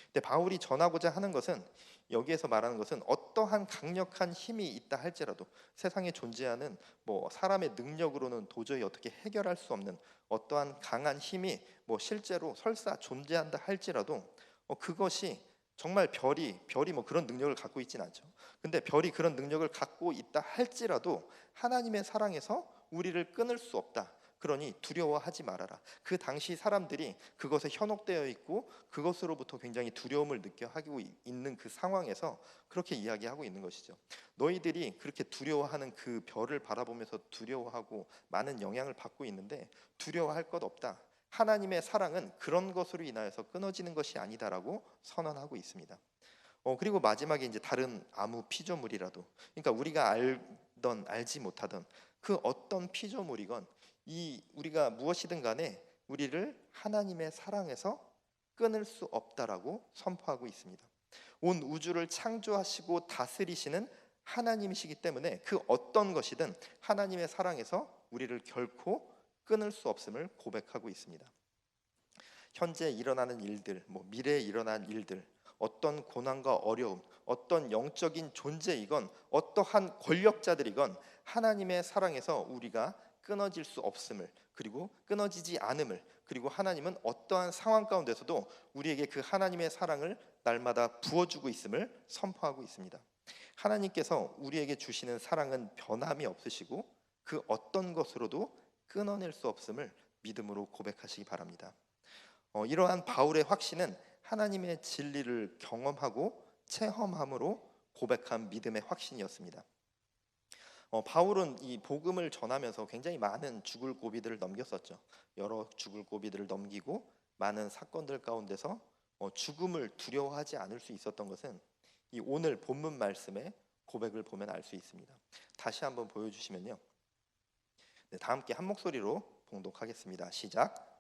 근데 바울이 전하고자 하는 것은, 여기에서 말하는 것은 어떠한 강력한 힘이 있다 할지라도, 세상에 존재하는 뭐 사람의 능력으로는 도저히 어떻게 해결할 수 없는 어떠한 강한 힘이 뭐 실제로 설사 존재한다 할지라도, 그것이 정말 별이 뭐 그런 능력을 갖고 있진 않죠. 근데 별이 그런 능력을 갖고 있다 할지라도 하나님의 사랑에서 우리를 끊을 수 없다. 그러니 두려워하지 말아라. 그 당시 사람들이 그것에 현혹되어 있고 그것으로부터 굉장히 두려움을 느껴 하고 있는 그 상황에서 그렇게 이야기하고 있는 것이죠. 너희들이 그렇게 두려워하는 그 별을 바라보면서 두려워하고 많은 영향을 받고 있는데 두려워할 것 없다. 하나님의 사랑은 그런 것으로 인하여서 끊어지는 것이 아니다라고 선언하고 있습니다. 그리고 마지막에 이제 다른 아무 피조물이라도, 그러니까 우리가 알던 알지 못하던 그 어떤 피조물이건 우리가 무엇이든 간에 우리를 하나님의 사랑에서 끊을 수 없다라고 선포하고 있습니다. 온 우주를 창조하시고 다스리시는 하나님이시기 때문에 그 어떤 것이든 하나님의 사랑에서 우리를 결코 끊을 수 없음을 고백하고 있습니다. 현재 일어나는 일들, 뭐 미래에 일어난 일들, 어떤 고난과 어려움, 어떤 영적인 존재이건 어떠한 권력자들이건 하나님의 사랑에서 우리가 끊어질 수 없음을, 그리고 끊어지지 않음을, 그리고 하나님은 어떠한 상황 가운데서도 우리에게 그 하나님의 사랑을 날마다 부어주고 있음을 선포하고 있습니다. 하나님께서 우리에게 주시는 사랑은 변함이 없으시고 그 어떤 것으로도 끊어낼 수 없음을 믿음으로 고백하시기 바랍니다. 이러한 바울의 확신은 하나님의 진리를 경험하고 체험함으로 고백한 믿음의 확신이었습니다. 바울은 이 복음을 전하면서 굉장히 많은 죽을 고비들을 넘겼었죠. 여러 죽을 고비들을 넘기고 많은 사건들 가운데서 죽음을 두려워하지 않을 수 있었던 것은 이 오늘 본문 말씀의 고백을 보면 알 수 있습니다. 다시 한번 보여주시면요. 네, 다 함께 한 목소리로 봉독하겠습니다. 시작.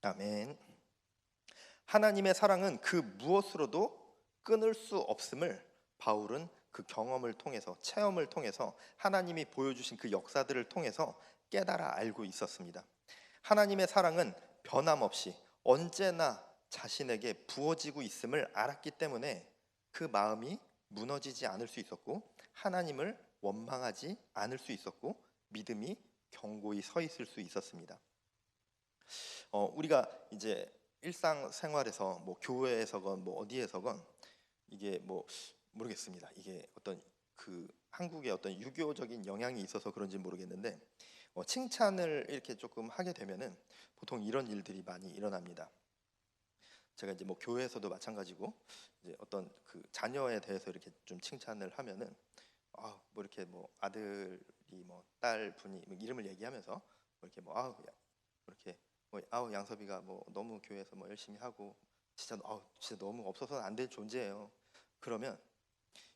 아멘. 하나님의 사랑은 그 무엇으로도 끊을 수 없음을 바울은 그 경험을 통해서, 체험을 통해서, 하나님이 보여주신 그 역사들을 통해서 깨달아 알고 있었습니다. 하나님의 사랑은 변함없이 언제나 자신에게 부어지고 있음을 알았기 때문에 그 마음이 무너지지 않을 수 있었고, 하나님을 원망하지 않을 수 있었고, 믿음이 견고히 서 있을 수 있었습니다. 우리가 이제 일상생활에서 뭐 교회에서건 뭐 어디에서건 이게 뭐 모르겠습니다. 이게 어떤 그 한국의 어떤 유교적인 영향이 있어서 그런지 모르겠는데 칭찬을 이렇게 조금 하게 되면은 보통 이런 일들이 많이 일어납니다. 제가 이제 뭐 교회에서도 마찬가지고 이제 어떤 그 자녀에 대해서 이렇게 좀 칭찬을 하면은 뭐 이렇게 뭐 아들이 뭐 딸 분이 뭐 이름을 얘기하면서 뭐 이렇게 뭐 이렇게 뭐 양섭이가 뭐 너무 교회에서 뭐 열심히 하고 진짜 너무 없어서는 안 될 존재예요. 그러면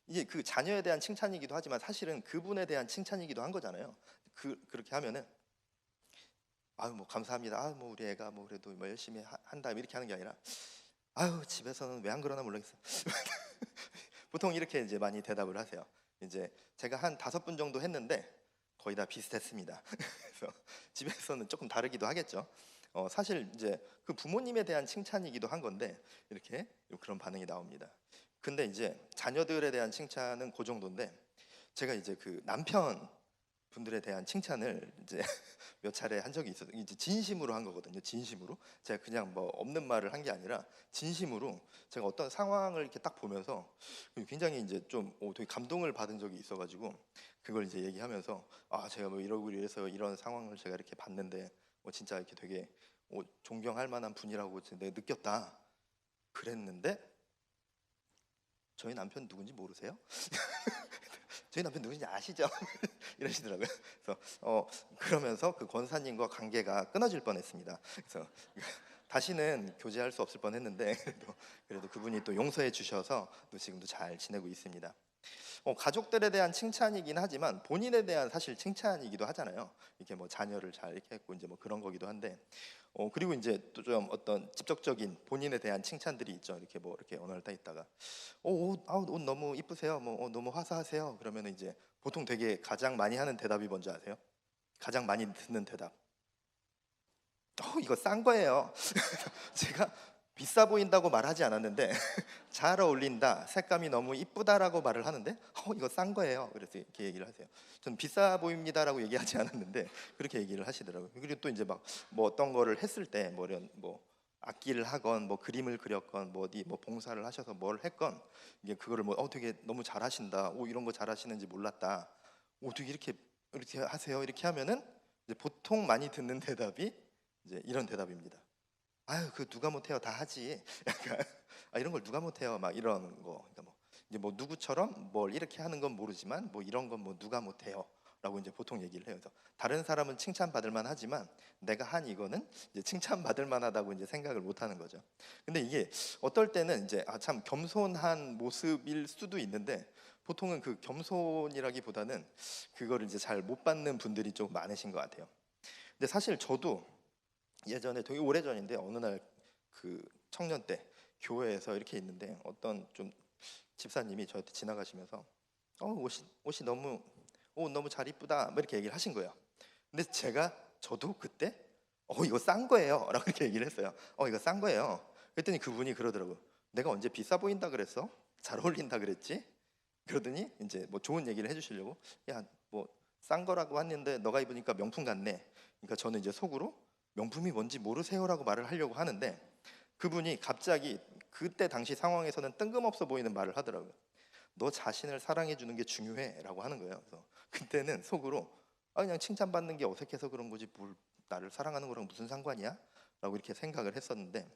이게 그 자녀에 대한 칭찬이기도 하지만 사실은 그분에 대한 칭찬이기도 한 거잖아요. 그렇게 하면은 뭐 감사합니다. 뭐 우리 애가 뭐 그래도 뭐 열심히 한다 이렇게 하는 게 아니라 집에서는 왜 안 그러나 모르겠어. 보통 이렇게 이제 많이 대답을 하세요. 이제 제가 한 5분 정도 했는데 거의 다 비슷했습니다. 그래서 집에서는 조금 다르기도 하겠죠. 사실 이제 그 부모님에 대한 칭찬이기도 한 건데 이렇게 그런 반응이 나옵니다. 근데 이제 자녀들에 대한 칭찬은 그 정도인데 제가 이제 그 남편 분들에 대한 칭찬을 이제 몇 차례 한 적이 있어요. 이제 진심으로 한 거거든요. 진심으로 제가 그냥 뭐 없는 말을 한 게 아니라 진심으로 제가 어떤 상황을 이렇게 딱 보면서 굉장히 이제 좀 되게 감동을 받은 적이 있어가지고 그걸 이제 얘기하면서 제가 뭐 이러고 이래서 이런 상황을 제가 이렇게 봤는데 진짜 이렇게 되게 존경할 만한 분이라고 내가 느꼈다 그랬는데 저희 남편 누군지 모르세요? 저희 남편 누군지 아시죠? 이러시더라고요. 그래서 그러면서 그 권사님과 관계가 끊어질 뻔했습니다. 그래서 다시는 교제할 수 없을 뻔했는데 그래도 그분이 또 용서해 주셔서 또 지금도 잘 지내고 있습니다. 가족들에 대한 칭찬이긴 하지만 본인에 대한 사실 칭찬이기도 하잖아요. 이렇게 뭐 자녀를 잘 이렇게 했고 이제 뭐 그런 거기도 한데 그리고 이제 또 좀 어떤 직접적인 본인에 대한 칭찬들이 있죠. 이렇게 뭐 이렇게 어느 날 딱 있다가 옷 너무 이쁘세요. 뭐 너무 화사하세요. 그러면 이제 보통 되게 가장 많이 하는 대답이 뭔지 아세요? 가장 많이 듣는 대답. 이거 싼 거예요. 제가 비싸 보인다고 말하지 않았는데 잘 어울린다, 색감이 너무 이쁘다라고 말을 하는데 이거 싼 거예요. 그래서 이렇게 얘기를 하세요. 전 비싸 보입니다라고 얘기하지 않았는데 그렇게 얘기를 하시더라고요. 그리고 또 이제 막 뭐 어떤 거를 했을 때 뭐 이런 뭐 악기를 하건 뭐 그림을 그렸건 뭐 어디 뭐 봉사를 하셔서 뭘 했건 이게 그거를 뭐 되게 너무 잘하신다. 이런 거 잘하시는지 몰랐다. 되게 이렇게 하세요. 이렇게 하면은 이제 보통 많이 듣는 대답이 이제 이런 대답입니다. 그 누가 못해요, 다 하지. 약간 이런 걸 누가 못해요, 막 이런 거. 그러니까 뭐 이제 뭐 누구처럼 뭘 이렇게 하는 건 모르지만 뭐 이런 건 뭐 누가 못해요라고 이제 보통 얘기를 해요. 그래서 다른 사람은 칭찬받을 만하지만 내가 한 이거는 이제 칭찬받을 만하다고 이제 생각을 못하는 거죠. 근데 이게 어떨 때는 이제 참 겸손한 모습일 수도 있는데 보통은 그 겸손이라기보다는 그거를 이제 잘 못 받는 분들이 좀 많으신 것 같아요. 근데 사실 저도 예전에 되게 오래전인데 어느 날 그 청년 때 교회에서 이렇게 있는데 어떤 좀 집사님이 저한테 지나가시면서 옷이 너무 옷 너무 잘 이쁘다 뭐 이렇게 얘기를 하신 거예요. 근데 저도 그때 이거 싼 거예요 라고 이렇게 얘기를 했어요. 이거 싼 거예요. 그랬더니 그분이 그러더라고요. 내가 언제 비싸 보인다 그랬어? 잘 어울린다 그랬지? 그러더니 이제 뭐 좋은 얘기를 해주시려고 야 뭐 싼 거라고 했는데 너가 입으니까 명품 같네. 그러니까 저는 이제 속으로 명품이 뭔지 모르세요라고 말을 하려고 하는데 그분이 갑자기 그때 당시 상황에서는 뜬금없어 보이는 말을 하더라고요. 너 자신을 사랑해 주는 게 중요해라고 하는 거예요. 그래서 그때는 속으로 그냥 칭찬받는 게 어색해서 그런 거지 뭘 나를 사랑하는 거랑 무슨 상관이야? 라고 이렇게 생각을 했었는데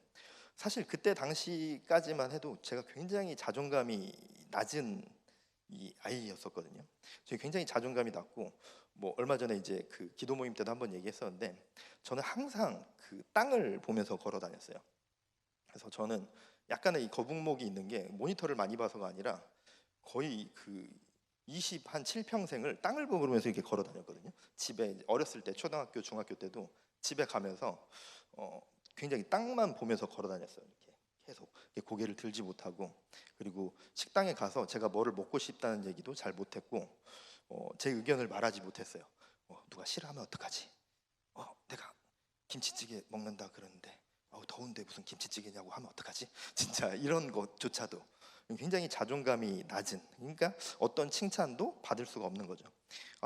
사실 그때 당시까지만 해도 제가 굉장히 자존감이 낮은 이 아이였었거든요. 저희 굉장히 자존감이 낮고 뭐 얼마 전에 이제 그 기도 모임 때도 한번 얘기했었는데 저는 항상 그 땅을 보면서 걸어 다녔어요. 그래서 저는 약간의 이 거북목이 있는 게 모니터를 많이 봐서가 아니라 거의 그 20한 7평생을 땅을 보면서 이렇게 걸어 다녔거든요. 집에 어렸을 때 초등학교 중학교 때도 집에 가면서 굉장히 땅만 보면서 걸어 다녔어요. 이렇게 계속 이렇게 고개를 들지 못하고 그리고 식당에 가서 제가 뭐를 먹고 싶다는 얘기도 잘 못했고 제 의견을 말하지 못했어요. 누가 싫어하면 어떡하지? 내가 김치찌개 먹는다 그러는데 더운데 무슨 김치찌개냐고 하면 어떡하지? 진짜 이런 것조차도 굉장히 자존감이 낮은 그러니까 어떤 칭찬도 받을 수가 없는 거죠.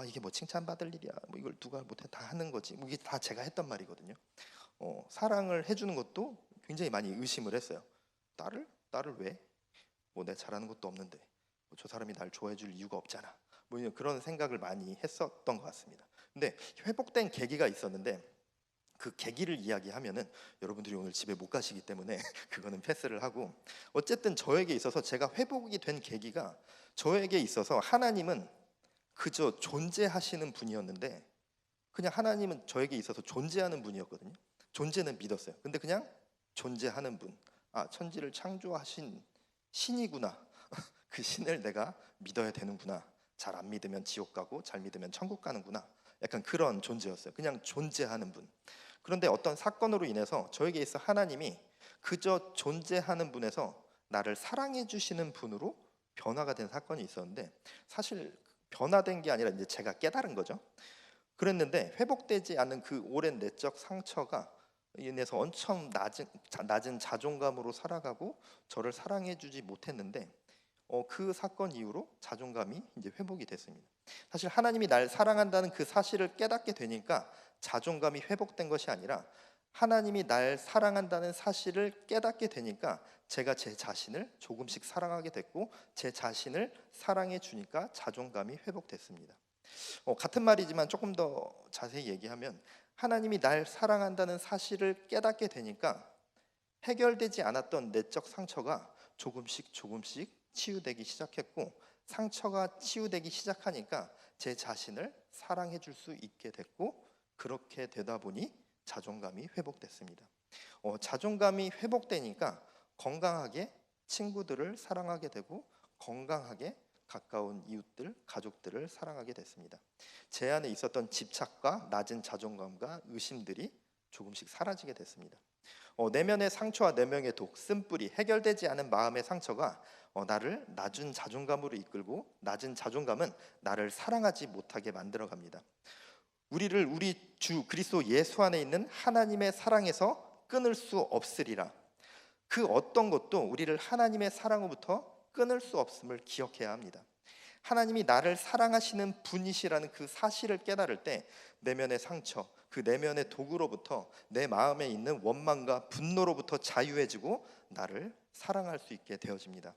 이게 뭐 칭찬받을 일이야 뭐 이걸 누가 못해 다 하는 거지 뭐 이게 다 제가 했던 말이거든요. 사랑을 해주는 것도 굉장히 많이 의심을 했어요. 나를 왜? 뭐 내가 잘하는 것도 없는데 저 사람이 날 좋아해 줄 이유가 없잖아 뭐 그런 생각을 많이 했었던 것 같습니다. 근데 회복된 계기가 있었는데 그 계기를 이야기하면은 여러분들이 오늘 집에 못 가시기 때문에 그거는 패스를 하고 어쨌든 저에게 있어서 제가 회복이 된 계기가 저에게 있어서 하나님은 그저 존재하시는 분이었는데 그냥 하나님은 저에게 있어서 존재하는 분이었거든요. 존재는 믿었어요. 근데 그냥 존재하는 분. 천지를 창조하신 신이구나. 그 신을 내가 믿어야 되는구나. 잘 안 믿으면 지옥 가고 잘 믿으면 천국 가는구나. 약간 그런 존재였어요. 그냥 존재하는 분. 그런데 어떤 사건으로 인해서 저에게 있어 하나님이 그저 존재하는 분에서 나를 사랑해 주시는 분으로 변화가 된 사건이 있었는데 사실 변화된 게 아니라 이제 제가 깨달은 거죠. 그랬는데 회복되지 않은 그 오랜 내적 상처가 인해서 엄청 낮은 자존감으로 살아가고 저를 사랑해 주지 못했는데 그 사건 이후로 자존감이 이제 회복이 됐습니다. 사실 하나님이 날 사랑한다는 그 사실을 깨닫게 되니까 자존감이 회복된 것이 아니라 하나님이 날 사랑한다는 사실을 깨닫게 되니까 제가 제 자신을 조금씩 사랑하게 됐고 제 자신을 사랑해 주니까 자존감이 회복됐습니다. 같은 말이지만 조금 더 자세히 얘기하면 하나님이 날 사랑한다는 사실을 깨닫게 되니까 해결되지 않았던 내적 상처가 조금씩 치유되기 시작했고 상처가 치유되기 시작하니까 제 자신을 사랑해 줄 수 있게 됐고 그렇게 되다 보니 자존감이 회복됐습니다. 자존감이 회복되니까 건강하게 친구들을 사랑하게 되고 건강하게 가까운 이웃들, 가족들을 사랑하게 됐습니다. 제 안에 있었던 집착과 낮은 자존감과 의심들이 조금씩 사라지게 됐습니다. 내면의 상처와 내면의 독, 쓴뿌리, 해결되지 않은 마음의 상처가 나를 낮은 자존감으로 이끌고 낮은 자존감은 나를 사랑하지 못하게 만들어 갑니다. 우리를 우리 주 그리스도 예수 안에 있는 하나님의 사랑에서 끊을 수 없으리라. 그 어떤 것도 우리를 하나님의 사랑으로부터 끊을 수 없음을 기억해야 합니다. 하나님이 나를 사랑하시는 분이시라는 그 사실을 깨달을 때 내면의 상처, 그 내면의 독으로부터 내 마음에 있는 원망과 분노로부터 자유해지고 나를 사랑할 수 있게 되어집니다.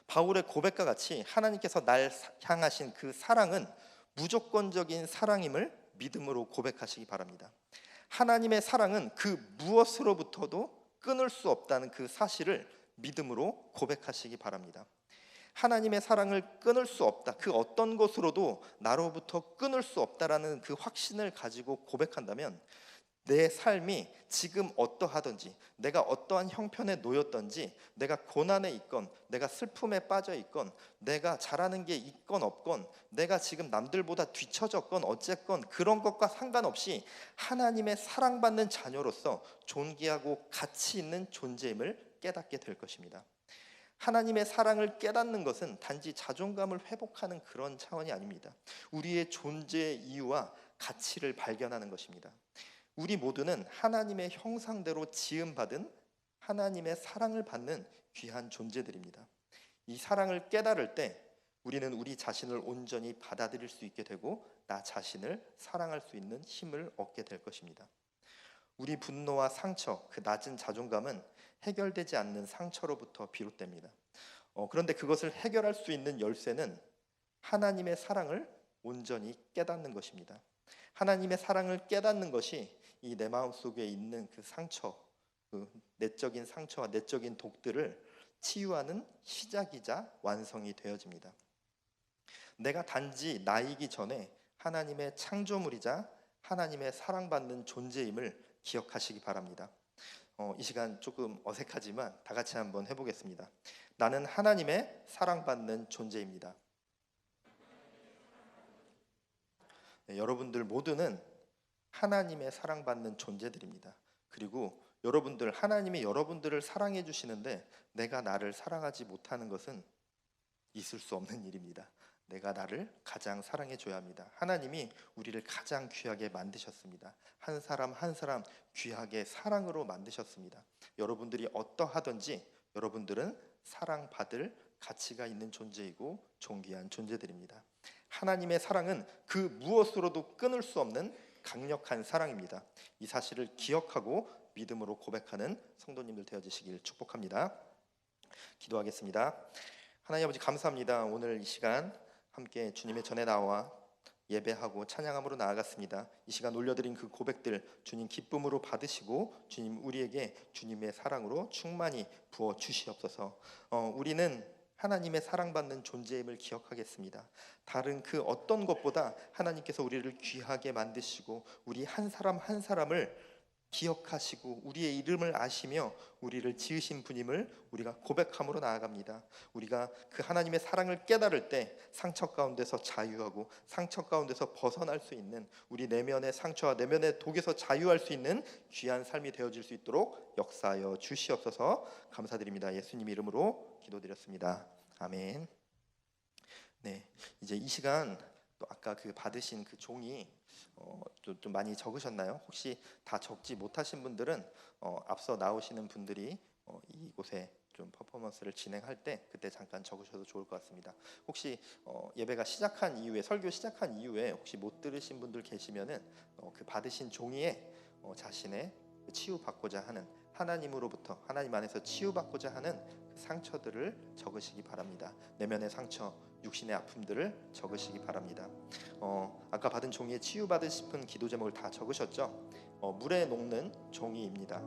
바울의 고백과 같이 하나님께서 날 향하신 그 사랑은 무조건적인 사랑임을 믿음으로 고백하시기 바랍니다. 하나님의 사랑은 그 무엇으로부터도 끊을 수 없다는 그 사실을 믿음으로 고백하시기 바랍니다. 하나님의 사랑을 끊을 수 없다. 그 어떤 것으로도 나로부터 끊을 수 없다라는 그 확신을 가지고 고백한다면 내 삶이 지금 어떠하든지, 내가 어떠한 형편에 놓였든지, 내가 고난에 있건, 내가 슬픔에 빠져 있건, 내가 잘하는 게 있건 없건, 내가 지금 남들보다 뒤처졌건 어쨌건 그런 것과 상관없이 하나님의 사랑받는 자녀로서 존귀하고 가치 있는 존재임을 깨닫게 될 것입니다. 하나님의 사랑을 깨닫는 것은 단지 자존감을 회복하는 그런 차원이 아닙니다. 우리의 존재의 이유와 가치를 발견하는 것입니다. 우리 모두는 하나님의 형상대로 지음받은 하나님의 사랑을 받는 귀한 존재들입니다. 이 사랑을 깨달을 때 우리는 우리 자신을 온전히 받아들일 수 있게 되고 나 자신을 사랑할 수 있는 힘을 얻게 될 것입니다. 우리 분노와 상처, 그 낮은 자존감은 해결되지 않는 상처로부터 비롯됩니다. 그런데 그것을 해결할 수 있는 열쇠는 하나님의 사랑을 온전히 깨닫는 것입니다. 하나님의 사랑을 깨닫는 것이 이 내 마음속에 있는 그 상처, 그 내적인 상처와 내적인 독들을 치유하는 시작이자 완성이 되어집니다. 내가 단지 나이기 전에 하나님의 창조물이자 하나님의 사랑받는 존재임을 기억하시기 바랍니다. 이 시간 조금 어색하지만 다 같이 한번 해보겠습니다. 나는 하나님의 사랑받는 존재입니다. 네, 여러분들 모두는 하나님의 사랑받는 존재들입니다. 그리고 여러분들, 하나님이 여러분들을 사랑해 주시는데 내가 나를 사랑하지 못하는 것은 있을 수 없는 일입니다. 내가 나를 가장 사랑해 줘야 합니다. 하나님이 우리를 가장 귀하게 만드셨습니다. 한 사람 한 사람 귀하게 사랑으로 만드셨습니다. 여러분들이 어떠하든지 여러분들은 사랑받을 가치가 있는 존재이고 존귀한 존재들입니다. 하나님의 사랑은 그 무엇으로도 끊을 수 없는 강력한 사랑입니다. 이 사실을 기억하고 믿음으로 고백하는 성도님들 되어주시길 축복합니다. 기도하겠습니다. 하나님 아버지 감사합니다. 오늘 이 시간 함께 주님의 전에 나와 예배하고 찬양함으로 나아갔습니다. 이 시간 올려드린 그 고백들 주님 기쁨으로 받으시고 주님 우리에게 주님의 사랑으로 충만히 부어 주시옵소서. 우리는 하나님의 사랑받는 존재임을 기억하겠습니다. 다른 그 어떤 것보다 하나님께서 우리를 귀하게 만드시고 우리 한 사람 한 사람을 기억하시고 우리의 이름을 아시며 우리를 지으신 분임을 우리가 고백함으로 나아갑니다. 우리가 그 하나님의 사랑을 깨달을 때 상처 가운데서 자유하고 상처 가운데서 벗어날 수 있는 우리 내면의 상처와 내면의 독에서 자유할 수 있는 귀한 삶이 되어질 수 있도록 역사하여 주시옵소서. 감사드립니다. 예수님 이름으로 기도드렸습니다. 아멘. 네, 이제 이 시간 또 아까 그 받으신 그 종이 좀 많이 적으셨나요? 혹시 다 적지 못하신 분들은 앞서 나오시는 분들이 이곳에 좀 퍼포먼스를 진행할 때 그때 잠깐 적으셔도 좋을 것 같습니다. 혹시 예배가 시작한 이후에 설교 시작한 이후에 혹시 못 들으신 분들 계시면은 그 받으신 종이에 자신의 치유받고자 하는 하나님으로부터 하나님 안에서 치유받고자 하는 그 상처들을 적으시기 바랍니다. 내면의 상처, 육신의 아픔들을 적으시기 바랍니다. 아까 받은 종이에 치유받으고 싶은 기도 제목을 다 적으셨죠? 물에 녹는 종이입니다.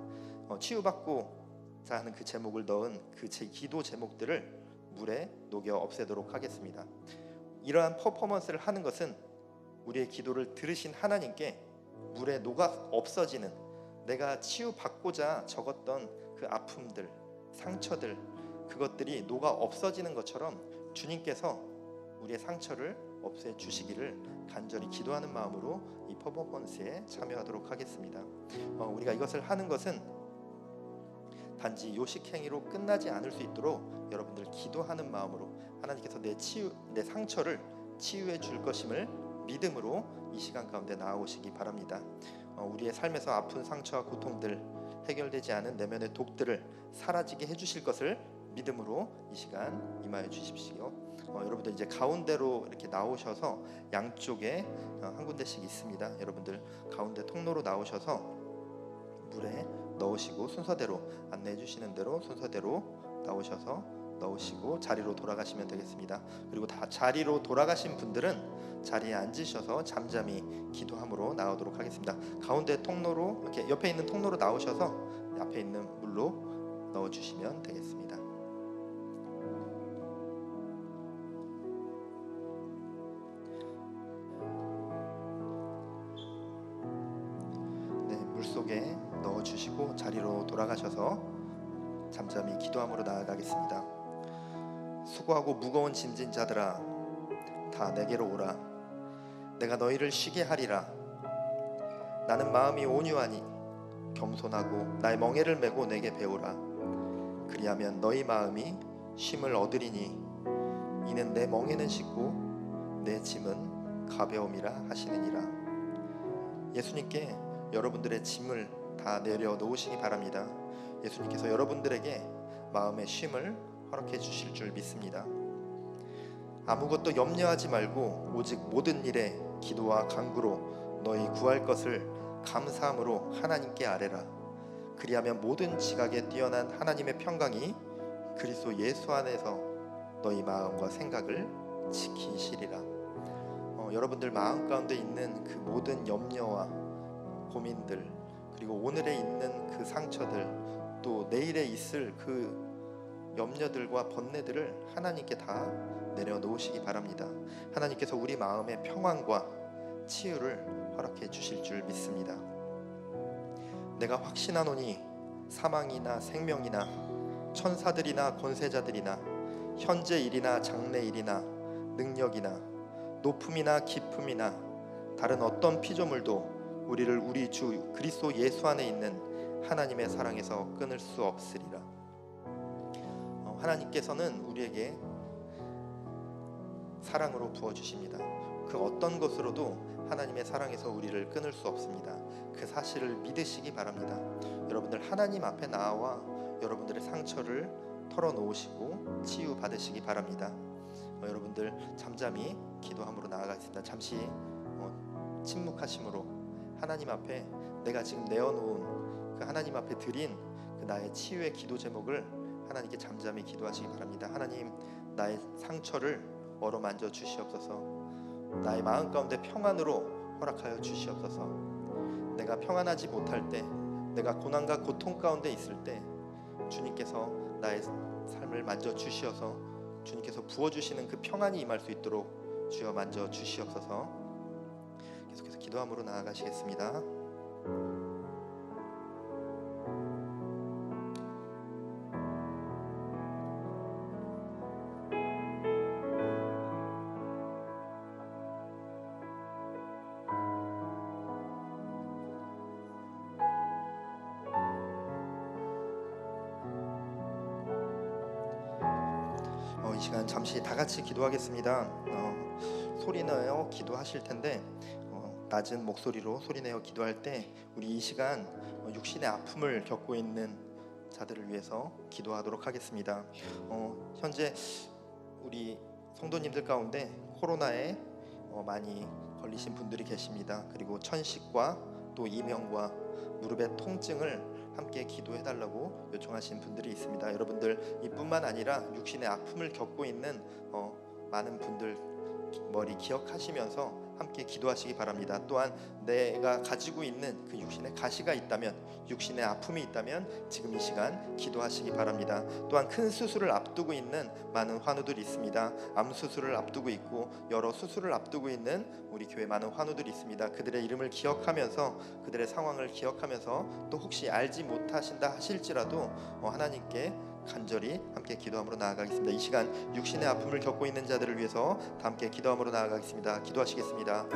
치유받고자 하는 그 제목을 넣은 그 제 기도 제목들을 물에 녹여 없애도록 하겠습니다. 이러한 퍼포먼스를 하는 것은 우리의 기도를 들으신 하나님께 물에 녹아 없어지는 내가 치유받고자 적었던 그 아픔들, 상처들 그것들이 녹아 없어지는 것처럼 주님께서 우리의 상처를 없애주시기를 간절히 기도하는 마음으로 이 퍼포먼스에 참여하도록 하겠습니다. 우리가 이것을 하는 것은 단지 요식행위로 끝나지 않을 수 있도록 여러분들 기도하는 마음으로 하나님께서 내 상처를 치유해 줄 것임을 믿음으로 이 시간 가운데 나아오시기 바랍니다. 우리의 삶에서 아픈 상처와 고통들 해결되지 않은 내면의 독들을 사라지게 해주실 것을 믿음으로 이 시간 임하여 주십시오. 여러분들 이제 가운데로 이렇게 나오셔서 양쪽에 한 군데씩 있습니다. 여러분들 가운데 통로로 나오셔서 물에 넣으시고 순서대로 안내해 주시는 대로 순서대로 나오셔서 넣으시고 자리로 돌아가시면 되겠습니다. 그리고 다 자리로 돌아가신 분들은 자리에 앉으셔서 잠잠히 기도함으로 나오도록 하겠습니다. 가운데 통로로 이렇게 옆에 있는 통로로 나오셔서 앞에 있는 물로 넣어주시면 되겠습니다. 물 속에 넣어주시고 자리로 돌아가셔서 잠잠히 기도함으로 나아가겠습니다. 수고하고 무거운 짐진 자들아 다 내게로 오라. 내가 너희를 쉬게 하리라. 나는 마음이 온유하니 겸손하고 나의 멍에를 메고 내게 배우라. 그리하면 너희 마음이 쉼을 얻으리니 이는 내 멍에는 쉽고 내 짐은 가벼움이라 하시느니라. 예수님께 여러분들의 짐을 다 내려놓으시기 바랍니다. 예수님께서 여러분들에게 마음의 쉼을 허락해 주실 줄 믿습니다. 아무것도 염려하지 말고 오직 모든 일에 기도와 간구로 너희 구할 것을 감사함으로 하나님께 아뢰라. 그리하면 모든 지각에 뛰어난 하나님의 평강이 그리스도 예수 안에서 너희 마음과 생각을 지키시리라. 여러분들 마음 가운데 있는 그 모든 염려와 고민들, 그리고 오늘에 있는 그 상처들, 또 내일에 있을 그 염려들과 번뇌들을 하나님께 다 내려놓으시기 바랍니다. 하나님께서 우리 마음의 평안과 치유를 허락해 주실 줄 믿습니다. 내가 확신하노니 사망이나 생명이나 천사들이나 권세자들이나 현재 일이나 장래 일이나 능력이나 높음이나 깊음이나 다른 어떤 피조물도 우리를 우리 주 그리스도 예수 안에 있는 하나님의 사랑에서 끊을 수 없으리라. 하나님께서는 우리에게 사랑으로 부어주십니다. 그 어떤 것으로도 하나님의 사랑에서 우리를 끊을 수 없습니다. 그 사실을 믿으시기 바랍니다. 여러분들 하나님 앞에 나와 여러분들의 상처를 털어놓으시고 치유받으시기 바랍니다. 여러분들 잠잠히 기도함으로 나아가겠습니다. 잠시 침묵하심으로 하나님 앞에 내가 지금 내어놓은 그 하나님 앞에 드린 그 나의 치유의 기도 제목을 하나님께 잠잠히 기도하시기 바랍니다. 하나님, 나의 상처를 어루만져 주시옵소서. 나의 마음 가운데 평안으로 허락하여 주시옵소서. 내가 평안하지 못할 때, 내가 고난과 고통 가운데 있을 때 주님께서 나의 삶을 만져 주시어서 주님께서 부어주시는 그 평안이 임할 수 있도록 주여 만져 주시옵소서. 계속해서 기도함으로 나아가시겠습니다. 이 시간 잠시 다 같이 기도하겠습니다. 소리내어 기도하실 텐데 낮은 목소리로 소리내어 기도할 때 우리 이 시간 육신의 아픔을 겪고 있는 자들을 위해서 기도하도록 하겠습니다. 현재 우리 성도님들 가운데 코로나에 많이 걸리신 분들이 계십니다. 그리고 천식과 또 이명과 무릎의 통증을 함께 기도해달라고 요청하신 분들이 있습니다. 여러분들 이뿐만 아니라 육신의 아픔을 겪고 있는 많은 분들 머리 기억하시면서 함께 기도하시기 바랍니다. 또한 내가 가지고 있는 그 육신의 가시가 있다면, 육신의 아픔이 있다면 지금 이 시간 기도하시기 바랍니다. 또한 큰 수술을 앞두고 있는 많은 환우들이 있습니다. 암 수술을 앞두고 있고 여러 수술을 앞두고 있는 우리 교회 많은 환우들이 있습니다. 그들의 이름을 기억하면서 그들의 상황을 기억하면서 또 혹시 알지 못하신다 하실지라도 하나님께 간절히 함께 기도함으로 나아가겠습니다. 이 시간 육신의 아픔을 겪고 있는 자들을 위해서 다 함께 기도함으로 나아가겠습니다. 기도하시겠습니다.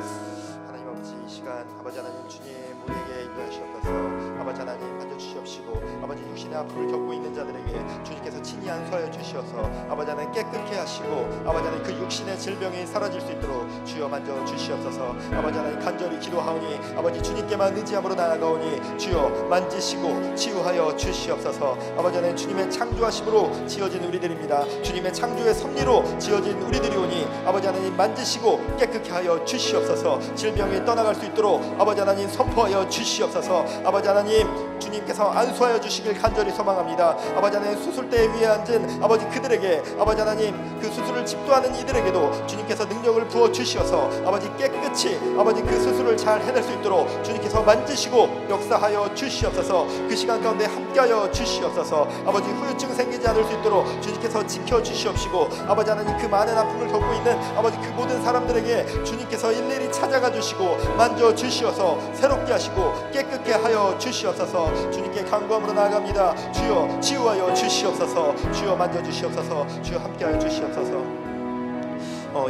하나님 아버지, 이 시간 아버지 하나님 주님 우리에게 인도하시옵소서. 아버지 하나님 만져주시옵시고 아버지 육신의 아픔을 겪고 있는 자들에게 주님께서 친히 안수하여 주시어서 아버지 하나님 깨끗게 하시고 아버지 하나님 그 육신의 질병이 사라질 수 있도록 주여 만져주시옵소서. 아버지 하나님 간절히 기도하오니 아버지 주님께만 의지함으로 나아가오니 주여 만지시고 치유하여 주시옵소서. 아버지 하나님 주님의 창조하심으로 지어진 우리들입니다. 주님의 창조의 섭리로 지어진 우리들이오니 아버지 하나님 만지시고 깨끗게 하여 주시옵소서. 질병이 떠나갈 수 있도록 아버지 하나님 선포하여 주시옵소서. 아버지 하나님 주님께서 안수하여 주시길 간절히 소망합니다. 아버지 하나님 수술대에 위에 앉은 아버지 그들에게 아버지 하나님 그 수술을 집도하는 이들에게도 주님께서 능력을 부어 주시어서 아버지 깨끗이 아버지 그 수술을 잘 해낼 수 있도록 주님께서 만지시고 역사하여 주시옵소서. 그 시간 가운데 함께하여 주시옵소서. 아버지 후유증 생기지 않을 수 있도록 주님께서 지켜주시옵시고 아버지 하나님 그 많은 아픔을 겪고 있는 아버지 그 모든 사람들에게 주님께서 일일이 찾아가 주시고 만져 주시어서 새롭게 하시고 깨끗게 하여 주시옵소서. 주님께 간구함으로 나아갑니다. 주여 치유하여 주시옵소서. 주여 만져 주시옵소서. 주여 함께하여 주시옵소서.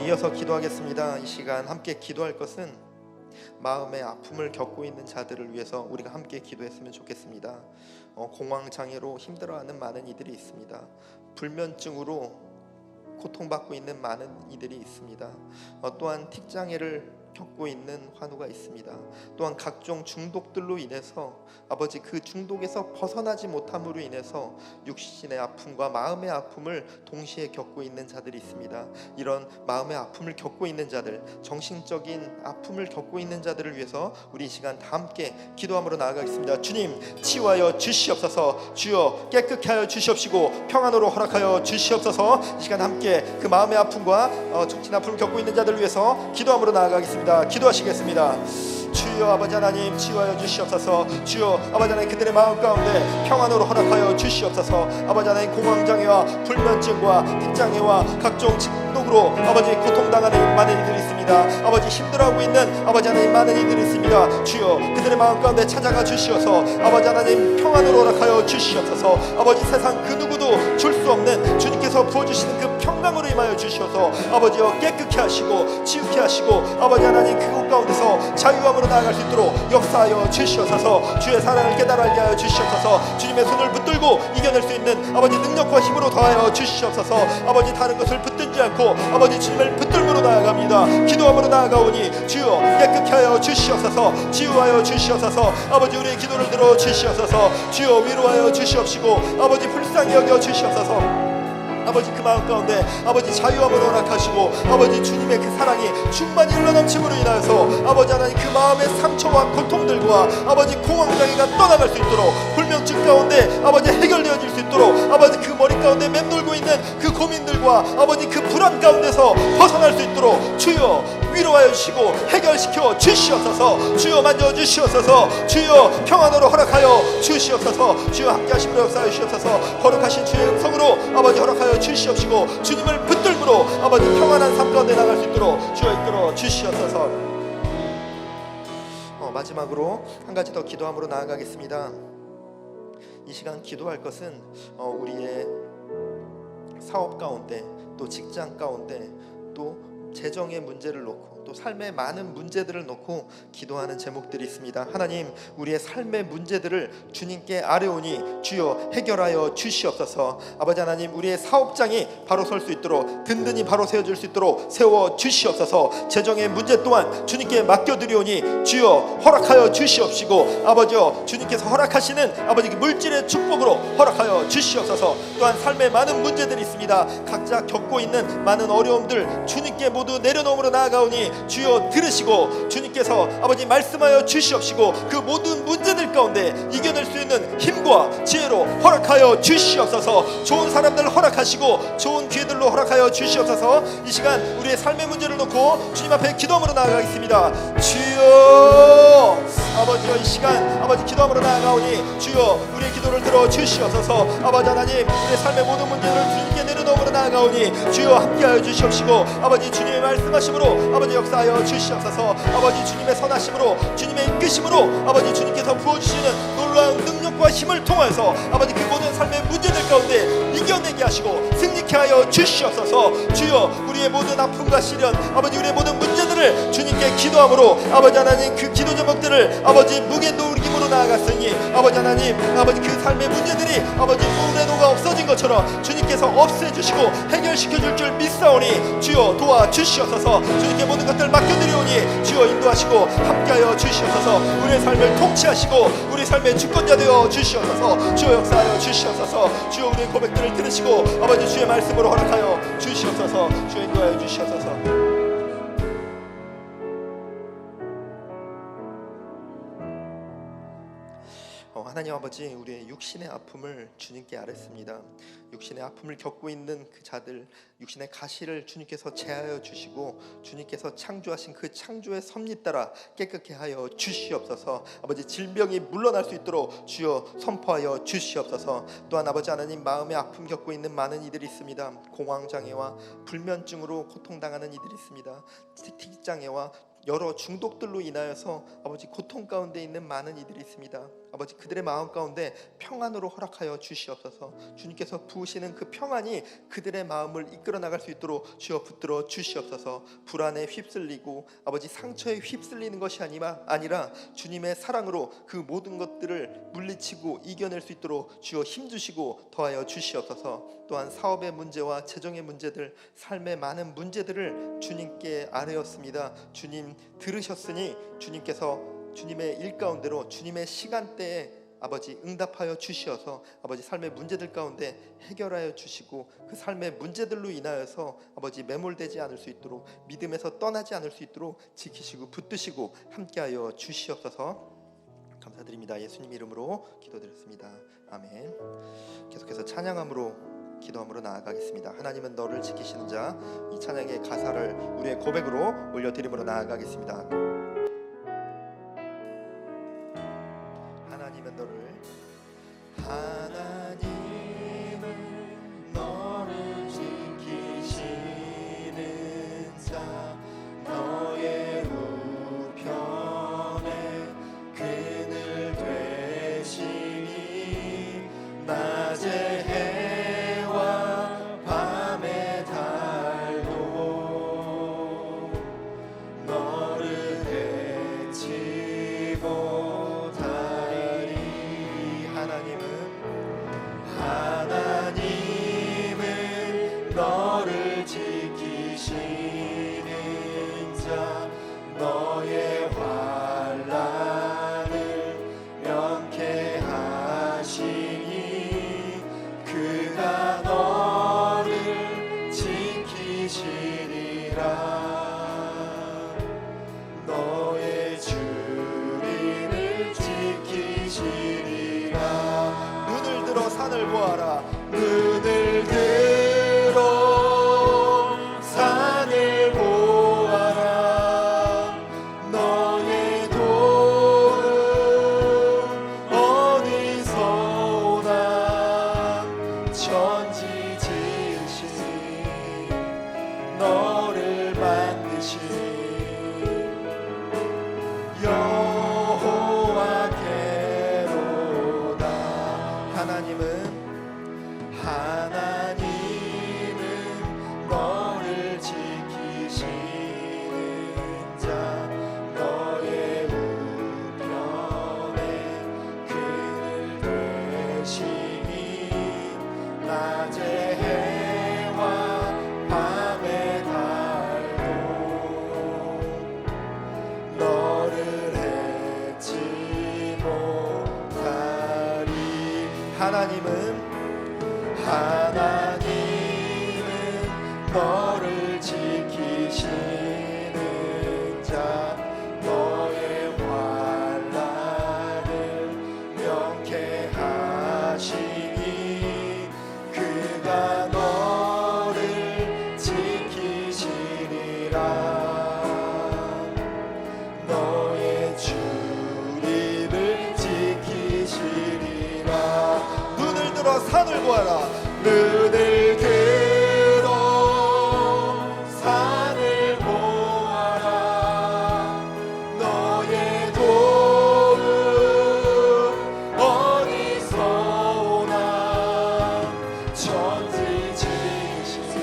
이어서 기도하겠습니다. 이 시간 함께 기도할 것은 마음의 아픔을 겪고 있는 자들을 위해서 우리가 함께 기도했으면 좋겠습니다. 공황장애로 힘들어하는 많은 이들이 있습니다. 불면증으로 고통받고 있는 많은 이들이 있습니다. 또한 틱장애를 겪고 있는 환우가 있습니다. 또한 각종 중독들로 인해서 아버지 그 중독에서 벗어나지 못함으로 인해서 육신의 아픔과 마음의 아픔을 동시에 겪고 있는 자들이 있습니다. 이런 마음의 아픔을 겪고 있는 자들, 정신적인 아픔을 겪고 있는 자들을 위해서 우리 이 시간 다 함께 기도함으로 나아가겠습니다. 주님 치유하여 주시옵소서. 주여 깨끗게 하여 주시옵시고 평안으로 허락하여 주시옵소서. 이 시간 함께 그 마음의 아픔과 정신 아픔을 겪고 있는 자들을 위해서 기도함으로 나아가겠습니다. 기도하시겠습니다. 주여 아버지 하나님 치유하여 주시옵소서. 주여 아버지 하나님 그들의 마음 가운데 평안으로 허락하여 주시옵소서. 아버지 하나님 공황장애와 불면증과 틱장애와 각종 중독으로 아버지 고통당하는 많은 이들이 있습니다. 아버지 힘들어하고 있는 아버지 하나님 많은 이들이 있습니다. 주여 그들의 마음 가운데 찾아가 주시어서 아버지 하나님 평안으로 허락하여 주시옵소서. 아버지 세상 그 누구도 줄 수 없는 주님께서 부어주시는 그 평강으로 임하여 주시어서 아버지여 깨끗게 하시고 치유케 하시고 아버지 하나님 그곳 가운데서 자유함으로 나아갈 수 있도록 역사하여 주시옵소서. 주의 사랑을 깨달아 알게 하여 주시옵소서. 주님의 손을 붙들고 이겨낼 수 있는 아버지 능력과 힘으로 더하여 주시옵소서. 아버지 다른 것을 붙들지 않고 아버지 주님을 붙들므로 나아갑니다. 기도함으로 나아가오니 주여 깨끗게 하여 주시옵소서. 치유하여 주시옵소서. 아버지 우리의 기도를 들어 주시옵소서. 주여 위로하여 주시옵시고 아버지 불쌍히 여겨 주시옵소서. 아버지 그 마음 가운데 아버지 자유함을 허락하시고 아버지 주님의 그 사랑이 충만히 흘러넘침으로 인하여서 아버지 하나님 그 마음의 상처와 고통들과 아버지 공황장애가 떠나갈 수 있도록 불면증 가운데 아버지 해결되어질 수 있도록 아버지 그 머리 가운데 맴돌고 있는 그 고민들과 아버지 그 불안 가운데서 벗어날 수 있도록 주여 위로하여 주시고 해결시켜 주시옵소서. 주여 만져 주시옵소서. 주여 평안으로 허락하여 주시옵소서. 주여 함께 하심으로 역사하여 주시옵소서. 거룩하신 주의 음성으로 아버지 허락하여 주시옵시고 주님을 붙들므로 아버지 평안한 삶 가운데 나갈 수 있도록 주여 이끌어 주시옵소서. 마지막으로 한 가지 더 기도함으로 나아가겠습니다. 이 시간 기도할 것은 우리의 사업 가운데 또 직장 가운데 또 재정의 문제를 놓고 또 삶의 많은 문제들을 놓고 기도하는 제목들이 있습니다. 하나님 우리의 삶의 문제들을 주님께 아뢰오니 주여 해결하여 주시옵소서. 아버지 하나님 우리의 사업장이 바로 설 수 있도록 든든히 바로 세워질 수 있도록 세워 주시옵소서. 재정의 문제 또한 주님께 맡겨드리오니 주여 허락하여 주시옵시고 아버지여 주님께서 허락하시는 아버지 물질의 축복으로 허락하여 주시옵소서. 또한 삶의 많은 문제들이 있습니다. 각자 겪고 있는 많은 어려움들 주님께 모두 내려놓음으로 나아가오니 주여 들으시고 주님께서 아버지 말씀하여 주시옵시고 그 모든 문제들 가운데 이겨낼 수 있는 힘과 지혜로 허락하여 주시옵소서. 좋은 사람들 허락하시고 좋은 기회들로 허락하여 주시옵소서. 이 시간 우리의 삶의 문제를 놓고 주님 앞에 기도함으로 나아가겠습니다. 주여 아버지여 이 시간 아버지 기도함으로 나아가오니 주여 우리의 기도를 들어 주시옵소서. 아버지 하나님 우리의 삶의 모든 문제를 주님께 내려놓음으로 나아가오니 주여 함께하여 주시옵시고 아버지 주님의 말씀하심으로 아버지 역사하여 주시옵소서. 아버지 주님의 선하심으로 주님의 이끄심으로 아버지 주님께서 부어주시는 놀라운 능력과 힘을 통해서 아버지 그 모든 삶의 문제들 가운데 이겨내게 하시고 승리케 하여 주시옵소서. 주여 우리의 모든 아픔과 시련 아버지 우리의 모든 문제들을 주님께 기도함으로 아버지 하나님 그 기도 제목들을 아버지 무게 놓으기으로 나아갔으니 아버지 하나님 아버지 그 삶의 문제들이 아버지 물의 노가 없어진 것처럼 주님께서 없애주시고 해결시켜줄 줄 믿사오니 주여 도와주시옵소서. 주님께 모든 것들 맡겨드리오니 주여 인도하시고 함께하여 주시옵소서. 우리의 삶을 통치하시고 우리 삶의 주권자 되어 주시옵소서. 주여 역사하여 주시옵소서. 주여 우리의 고백들을 들으시고 아버지 주의 말씀으로 허락하여 주시옵소서. 주여 인도하여 주시옵소서. 하나님 아버지, 우리의 육신의 아픔을 주님께 아뢰습니다. 육신의 아픔을 겪고 있는 그 자들, 육신의 가시를 주님께서 제하여 주시고 주님께서 창조하신 그 창조의 섭리 따라 깨끗게 하여 주시옵소서. 아버지, 질병이 물러날 수 있도록 주여 선포하여 주시옵소서. 또한 아버지 하나님, 마음의 아픔 겪고 있는 많은 이들이 있습니다. 공황장애와 불면증으로 고통당하는 이들이 있습니다. tik장애와 여러 중독들로 인하여서 아버지 고통 가운데 있는 많은 이들이 있습니다. 아버지, 그들의 마음 가운데 평안으로 허락하여 주시옵소서. 주님께서 부으시는 그 평안이 그들의 마음을 이끌어 나갈 수 있도록 주여 붙들어 주시옵소서. 불안에 휩쓸리고 아버지 상처에 휩쓸리는 것이 아니라 주님의 사랑으로 그 모든 것들을 물리치고 이겨낼 수 있도록 주여 힘주시고 더하여 주시옵소서. 또한 사업의 문제와 재정의 문제들, 삶의 많은 문제들을 주님께 아뢰었습니다. 주님 들으셨으니 주님께서 주님의 일 가운데로 주님의 시간대에 아버지 응답하여 주시어서 아버지 삶의 문제들 가운데 해결하여 주시고 그 삶의 문제들로 인하여서 아버지 매몰되지 않을 수 있도록, 믿음에서 떠나지 않을 수 있도록 지키시고 붙드시고 함께하여 주시옵소서. 감사드립니다. 예수님 이름으로 기도드렸습니다. 아멘. 계속해서 찬양함으로 기도함으로 나아가겠습니다. 하나님은 너를 지키시는 자, 이 찬양의 가사를 우리의 고백으로 올려드림으로 나아가겠습니다. 하나님은 너를 지키시는 자, 너의 우편에 그늘 되시니 낮의 해와 밤의 달도 너를 해치고 하나님은 너를 지키시는 자, 너의 환난을 명쾌하시니 그가 너를 지키시리라. 너의 주님을 지키시리라. 눈을 들어 산을 보아라. 눈을 들어 산을 보아라. 너의 도움 어디서 오나. 천지 지으신 너를 만드신 여호와께로다. 하나님은 너를 지키시는 자, 너의 우편에 그늘 되시니 낮의 해와 밤의 달도 너를 해치 못하리. 하나님은 너를 지키시는 자, 너의 환난을 명쾌하시니 그가 너를 지키시리라. 너의 주님을 지키시리라. 눈을 들어 산을 보아라. 눈을 들어 산을 보아라. 너의 도움 어디서 오나. 천지 지으신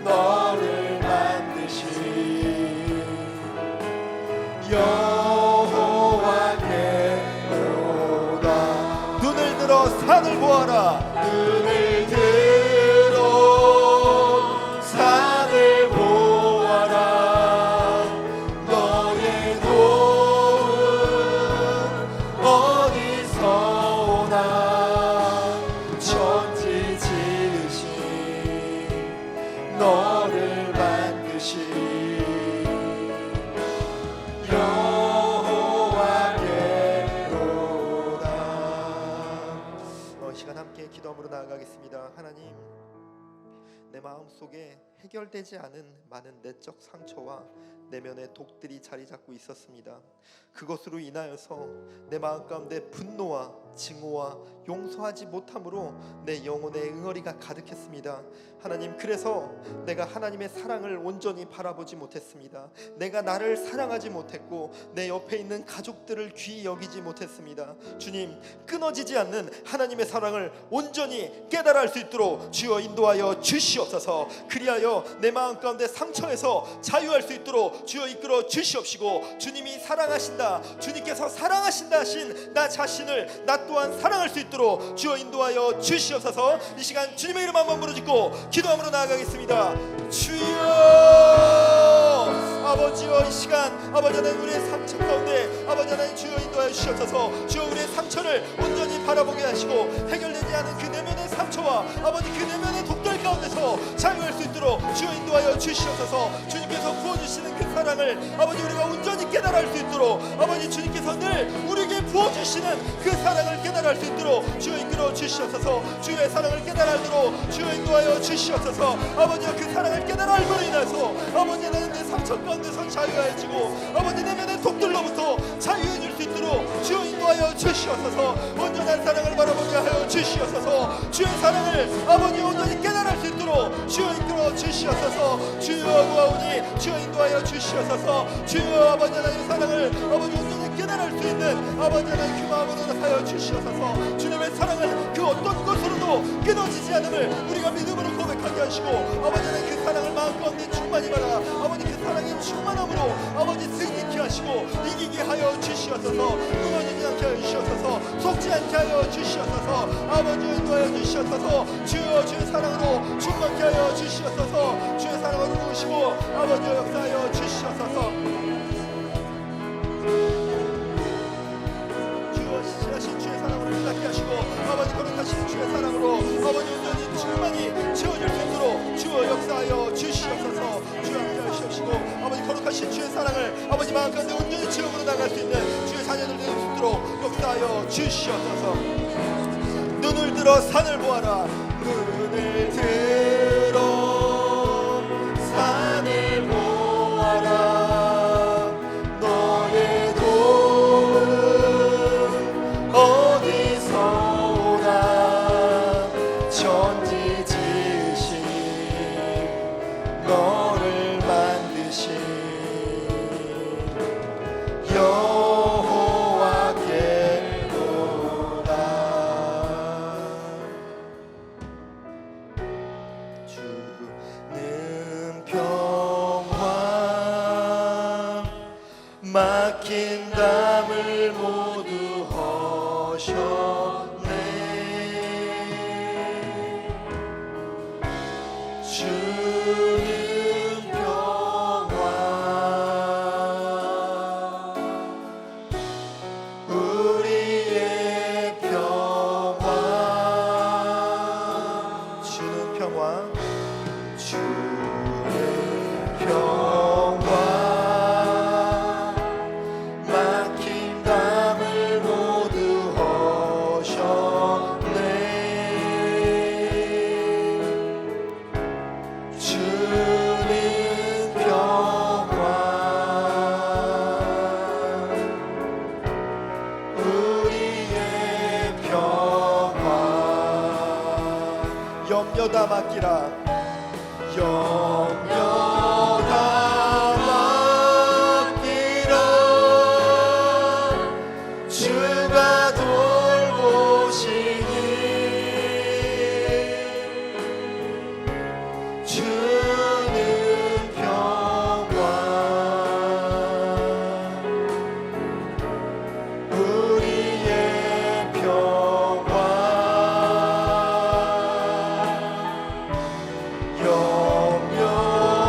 너를 만드신 여호와께로다. 눈을 들어 산을 보아라. 눈을 들어 산을 보아라. 너의 도움 어디서 오나. 천지 지으신 너를 만드신 여호와께로다. 내 마음속에 해결되지 않은 많은 내적 상처와 내면의 독들이 자리 잡고 있었습니다. 그것으로 인하여서 내 마음 가운데 분노와 증오와 용서하지 못함으로 내 영혼의 응어리가 가득했습니다. 하나님, 그래서 내가 하나님의 사랑을 온전히 바라보지 못했습니다. 내가 나를 사랑하지 못했고 내 옆에 있는 가족들을 귀히 여기지 못했습니다. 주님, 끊어지지 않는 하나님의 사랑을 온전히 깨달아 알 수 있도록 주여 인도하여 주시옵소서. 그리하여 내 마음 가운데 상처에서 자유할 수 있도록 주여 이끌어 주시옵시고, 주님이 사랑하신다, 주님께서 사랑하신다 하신 나 자신을 나 또한 사랑할 수 있도록 주여 인도하여 주시옵소서. 이 시간 주님의 이름 한번 부르짖고 기도함으로 나아가겠습니다. 주여, 아버지여, 이 시간 아버지 하나님 우리의 상처 가운데 아버지 하나님 주여 인도하여 주시옵소서. 주여 우리의 상처를 온전히 바라보게 하시고 해결되지 않은 그 내면의 상처와 아버지 그 내면의 독들 가운데서 자유할 수 있도록 주여 인도하여 주시옵소서. 주님께서 부어주시는 그 사랑을 아버지 우리가 온전히 깨달아 알 수 있도록 아버지 주님께서 늘 우리에게 부어주시는 그 사랑을 깨달아 알 수 있도록 주여 이끌어 주시옵소서. 주의 사랑을 깨달아 알도록 주여 인도하여 주시옵소서. 아버지 그 사랑을 깨달아 알고로 인해서 아버지 나는 내 상처 가운데서 자유해지고 아버지 내면의 독들로부터 자유해 줄 수 있도록 주여 인도하여 주시옵소서. 온전한 사랑을 바라보게 하여 주시옵소서. 주의 사랑을 아버지 온전히 깨달아 알 수 있도록 주여 이끌어 주시옵소서. 주여 구하오니 주여 인도하여 주시옵소서. 주여 아버지 하나님의 사랑을 아버지 온전히 깨달아 알 수 있는 아버지 하나님 그 마음으로 하여 주시옵소서. 주님의 사랑은 그 어떤 것으로도 끊어지지 않음을 우리가 믿음으로 고백하게 하시고 아버지 하나님 그 사랑을 마음 가운데 충만히 받아 아버지 그 사랑의 충만함으로 아버지 승리케 하시고 이기게 하여 주시옵소서. 끊어지지 않게 하여 주시옵소서. 속지 않게 하여 주시옵소서. 아버지 인도하여 주시옵소서. 주여 주의 사랑으로 충만케 하여 주시옵소서. 주의 사랑으로 부으시고 아버지 역사하여 주시옵소서. 주여 신실하신 주의 사랑으로 일하게 하시고 아버지 거룩하신 주의 사랑으로 아버지 온전히 충만히 채워질 수 있도록 주여 역사하여 주시옵소서. 주여 함께 하시옵시고 아버지 거룩하신 주의 사랑을 아버지 마음 가운데 온전히 체험으로 나갈 수 있는 주의 자녀들 될 수 있도록 역사하여 주시옵소서. 눈을 들어 산을 보아라. 눈을 들어 산을 보아라. 너의 도움은 어디서 오나. 천지지신 너를 만드신 여호와께로다. 주는 평화 막힌 담을 모두 허셨네. 주는 평화 우리의 평화. 주는 평화 주의 평화 막힌 담을 모두 허셨네. 주는 평화 우리의 평화. 염려다 맡기라. 염려다 맡기라. 주가 돌보시니. 주는 평화 우리의 평화. 염려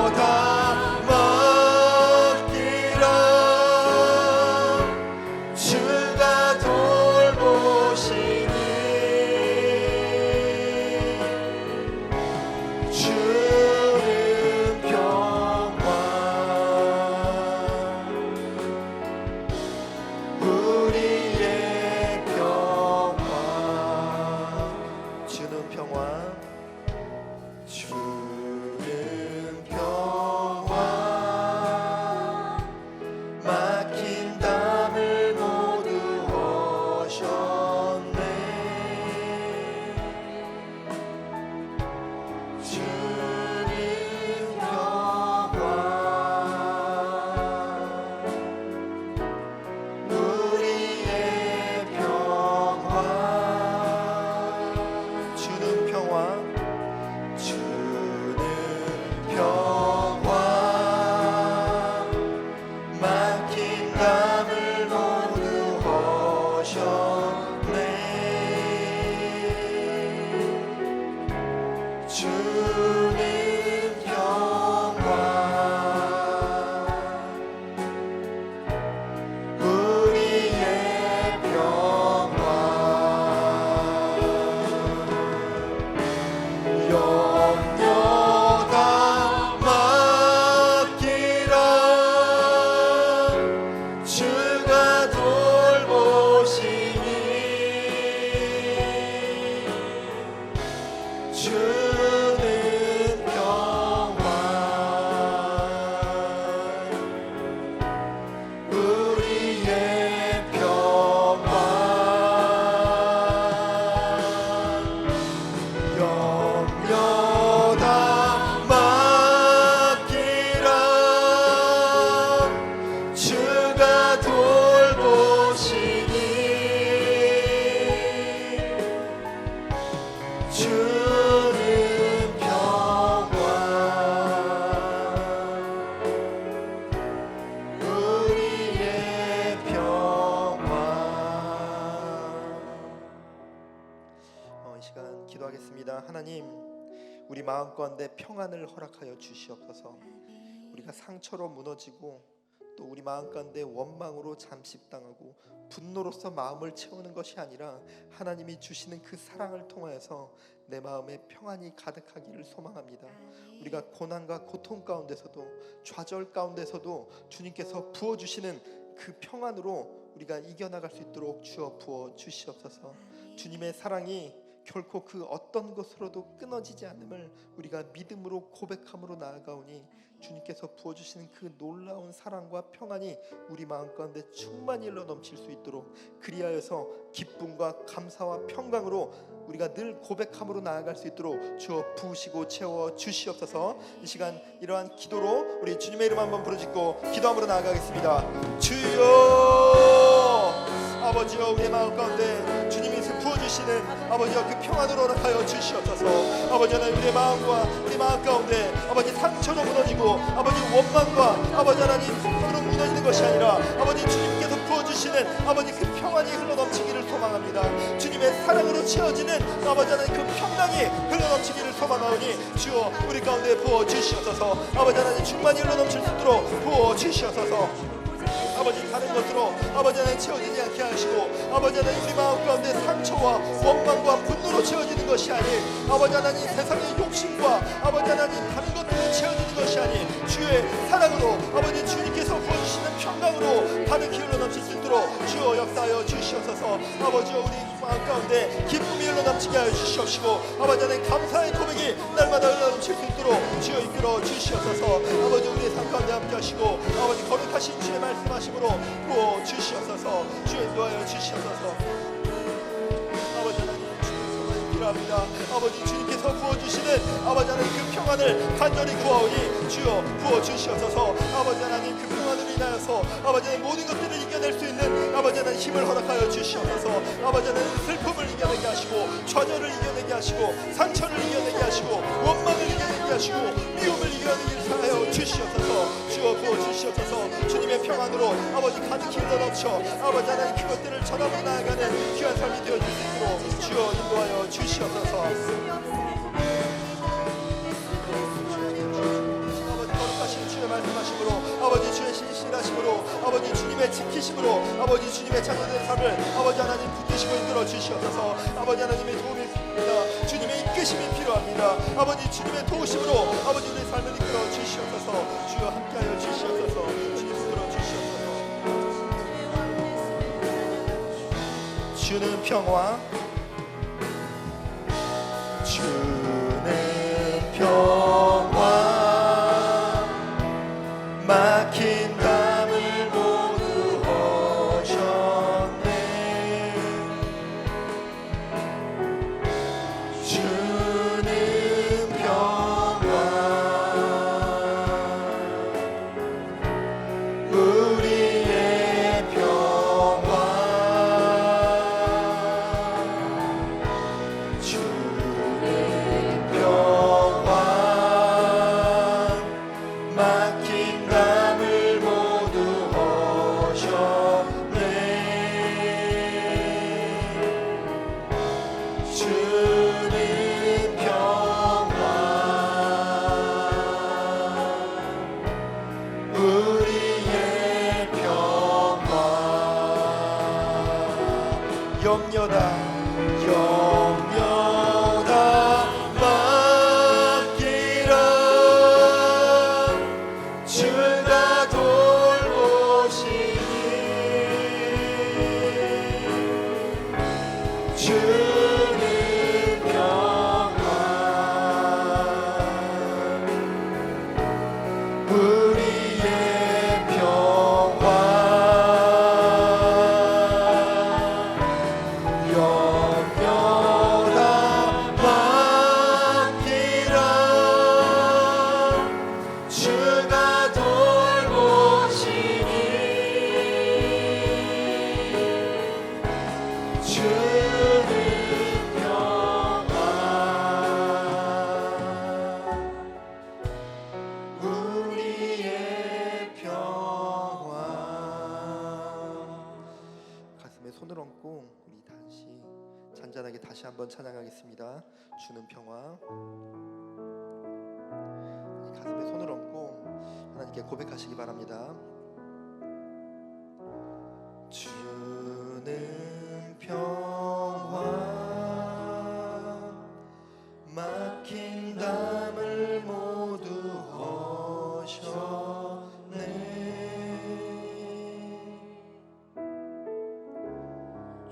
기도합니다. 하나님, 우리 마음 가운데 평안을 허락하여 주시옵소서. 우리가 상처로 무너지고 또 우리 마음 가운데 원망으로 잠식당하고 분노로서 마음을 채우는 것이 아니라 하나님이 주시는 그 사랑을 통하여서 내 마음에 평안이 가득하기를 소망합니다. 우리가 고난과 고통 가운데서도 좌절 가운데서도 주님께서 부어주시는 그 평안으로 우리가 이겨나갈 수 있도록 주어 부어 주시옵소서. 주님의 사랑이 결코 그 어떤 것으로도 끊어지지 않음을 우리가 믿음으로 고백함으로 나아가오니 주님께서 부어주시는 그 놀라운 사랑과 평안이 우리 마음 가운데 충만히 흘러 넘칠 수 있도록, 그리하여서 기쁨과 감사와 평강으로 우리가 늘 고백함으로 나아갈 수 있도록 주어 부으시고 채워 주시옵소서. 이 시간 이러한 기도로 우리 주님의 이름 한번 부르짖고 기도함으로 나아가겠습니다. 주여, 아버지여, 우리의 마음 가운데 주님이 부어주시는 아버지여 그 평안으로 허락하여 주시옵소서. 아버지 하나님, 우리의 마음과 우리 마음 가운데 아버지 상처로 무너지고 아버지 원망과 아버지 하나님 폭풍으로 무너지는 것이 아니라 아버지 주님께서 부어주시는 아버지 그 평안이 흘러넘치기를 소망합니다. 주님의 사랑으로 채워지는 아버지 하나님 그 평강이 흘러넘치기를 소망하오니 주여 우리 가운데 부어주시옵소서. 아버지 하나님 충만히 흘러넘칠 수 있도록 부어주시옵소서. 아버지 다른 것으로 아버지 하나님 채워지지 않게 하시고 아버지 하나님 우리 마음 가운데 상처와 원망과 분노로 채워지는 것이 아닌 아버지 하나님 세상의 욕심과 아버지 하나님 다른 것들로 채워지는 것이 아닌 주의 사랑으로 아버지 주님께서 부어주시는 평강으로 가득히 흘러넘칠 수 있도록 주여 역사하여 주시옵소서. 아버지여, 우리 마음 가운데 기쁨이 흘러넘치게 하여 주시옵시고 아버지 하나님 감사의 고백이 날마다 흘러넘칠 수 있도록 주여 이끌어 주시옵소서. 아버지 우리의 삶 가운데 함께 하시고 아버지 거룩하신 주의 말씀하심으로 부어 주시옵소서. 주여 인도하여 주시옵소서. 아버지 하나님 주님께서 필요합니다. 아버지 주님께서 부어주시는 아버지 하나님 그 평안을 간절히 구하오니 주여 부어 주시옵소서. 아버지 하나님 그 평안을 인하여서 아버지 하나님 모든 것들을 이겨낼 수 있는 아버지 하나님 힘을 허락하여 주시옵소서. 아버지 하나님 슬픔을 이겨내게 하시고 좌절을 이겨내게 하시고 상처를 이겨내게 하시고 원망을 이겨내게 하시고 미움을 이겨내게 하여 주시옵소서. 주여 부어 주시옵소서. 주님의 평안으로 아버지 가득히 흘러넘쳐 아버지 하나님 그것들을 전함으로 나아가는 귀한 삶이 되어줄 수 있도록 주여 인도하여 주시옵소서. 아버지 거룩하신 주의 말씀하심으로 아버지 주의 신실하심으로 아버지 주님의 지키심으로 아버지 주님의 자녀들의 삶을 아버지 하나님 붙드시고 이끌어 주시옵소서. 아버지 하나님의 도움이 필요합니다. 주님의 이끄심이 필요합니다. 아버지 주님의 도우심으로 아버지 우리의 삶을 이끌어 주시옵소서. 주여 함께하여 주시옵소서. 주님 이끌어 주시옵소서. 주는 평화, 주는 평화, 막힌 담을 모두 허셨네. 주는 평화, 우리의 평화, 주는 평화, 막힌 담을 모두 허셨네. 주는 평화, 우리의 평화, 영려다 영려다 맡기라. 주가 돌보시니 주는 평화, 우리의 평화, 영려다 맡기라. 주가 돌보시니 주는 평화, 우리의 평화. 가슴에 손을 얹고 우리 다시 간절하게 다시 한번 찬양하겠습니다. 주는 평화. 가슴에 손을 얹고 하나님께 고백하시기 바랍니다. 주는 평화 막힌 담을 모두 허셨네.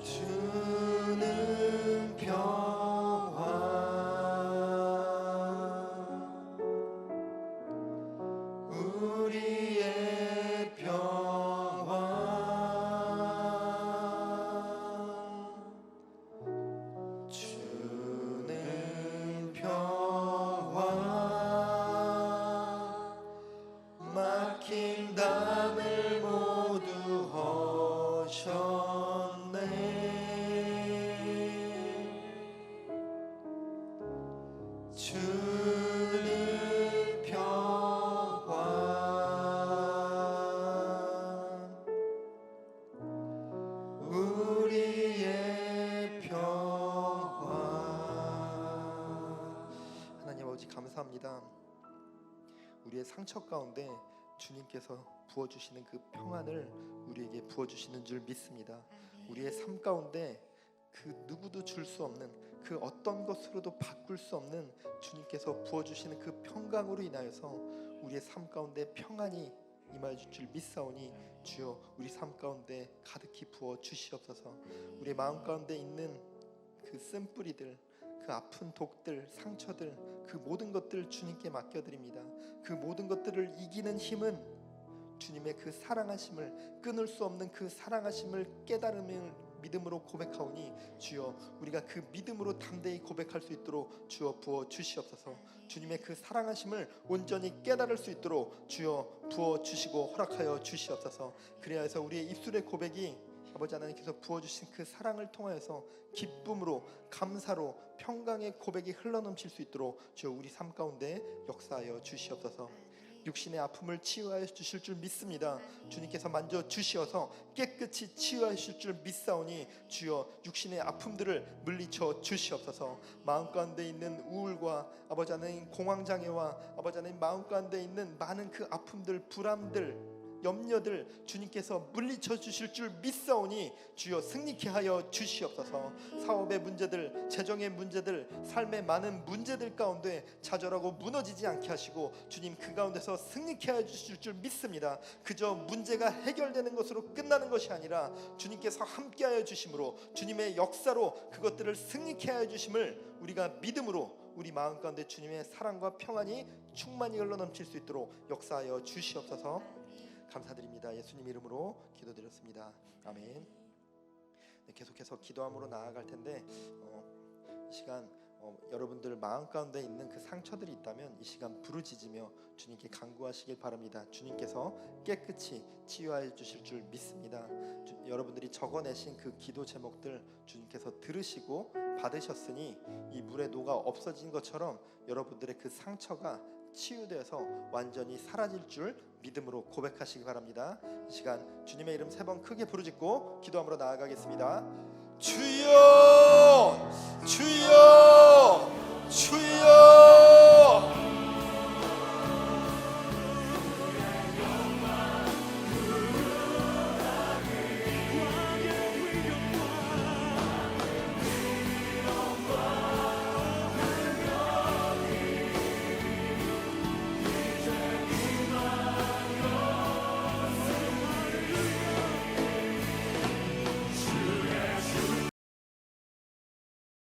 주는 평화 우리의 평화 주는 평화 막힌 담을 모두 허셨네. 주는 평화 우리의 평화. 하나님 아버지 감사합니다. 우리의 상처 가운데 주님께서 부어주시는 그 평안을 우리에게 부어주시는 줄 믿습니다. 우리의 삶 가운데 그 누구도 줄 수 없는 그 어떤 것으로도 바꿀 수 없는 주님께서 부어주시는 그 평강으로 인하여서 우리의 삶 가운데 평안이 임하여 줄 믿사오니 주여 우리 삶 가운데 가득히 부어 주시옵소서. 우리의 마음 가운데 있는 그 쓴뿌리들, 그 아픈 독들, 상처들, 그 모든 것들 주님께 맡겨드립니다. 그 모든 것들을 이기는 힘은 주님의 그 사랑하심을, 끊을 수 없는 그 사랑하심을 깨달음을 믿음으로 고백하오니 주여 우리가 그 믿음으로 담대히 고백할 수 있도록 주여 부어 주시옵소서. 주님의 그 사랑하심을 온전히 깨달을 수 있도록 주여 부어 주시고 허락하여 주시옵소서. 그래야해서 우리의 입술의 고백이 아버지 하나님께서 부어주신 그 사랑을 통하여서 기쁨으로, 감사로, 평강의 고백이 흘러넘칠 수 있도록 주여 우리 삶 가운데 역사하여 주시옵소서. 육신의 아픔을 치유하여 주실 줄 믿습니다. 주님께서 만져 주시어서 깨끗이 치유하실 줄 믿사오니 주여 육신의 아픔들을 물리쳐 주시옵소서. 마음 가운데 있는 우울과 아버지 하나님 공황장애와 아버지 하나님 마음 가운데 있는 많은 그 아픔들, 불안들, 염려들 주님께서 물리쳐 주실 줄 믿사오니 주여 승리케 하여 주시옵소서. 사업의 문제들, 재정의 문제들, 삶의 많은 문제들 가운데 좌절하고 무너지지 않게 하시고 주님 그 가운데서 승리케 하여 주실 줄 믿습니다. 그저 문제가 해결되는 것으로 끝나는 것이 아니라 주님께서 함께하여 주심으로 주님의 역사로 그것들을 승리케 하여 주심을 우리가 믿음으로 우리 마음 가운데 주님의 사랑과 평안이 충만히 흘러넘칠 수 있도록 역사하여 주시옵소서. 감사드립니다. 예수님 이름으로 기도드렸습니다. 아멘. 네, 계속해서 기도함으로 나아갈 텐데 이 시간 여러분들 마음 가운데 있는 그 상처들이 있다면 이 시간 부르짖으며 주님께 간구하시길 바랍니다. 주님께서 깨끗이 치유하여 주실 줄 믿습니다. 여러분들이 적어내신 그 기도 제목들 주님께서 들으시고 받으셨으니 이 물의 노가 없어진 것처럼 여러분들의 그 상처가 치유되어서 완전히 사라질 줄 믿음으로 고백하시기 바랍니다. 이 시간 주님의 이름 3번 크게 부르짖고 기도함으로 나아가겠습니다. 주여, 주여, 주여.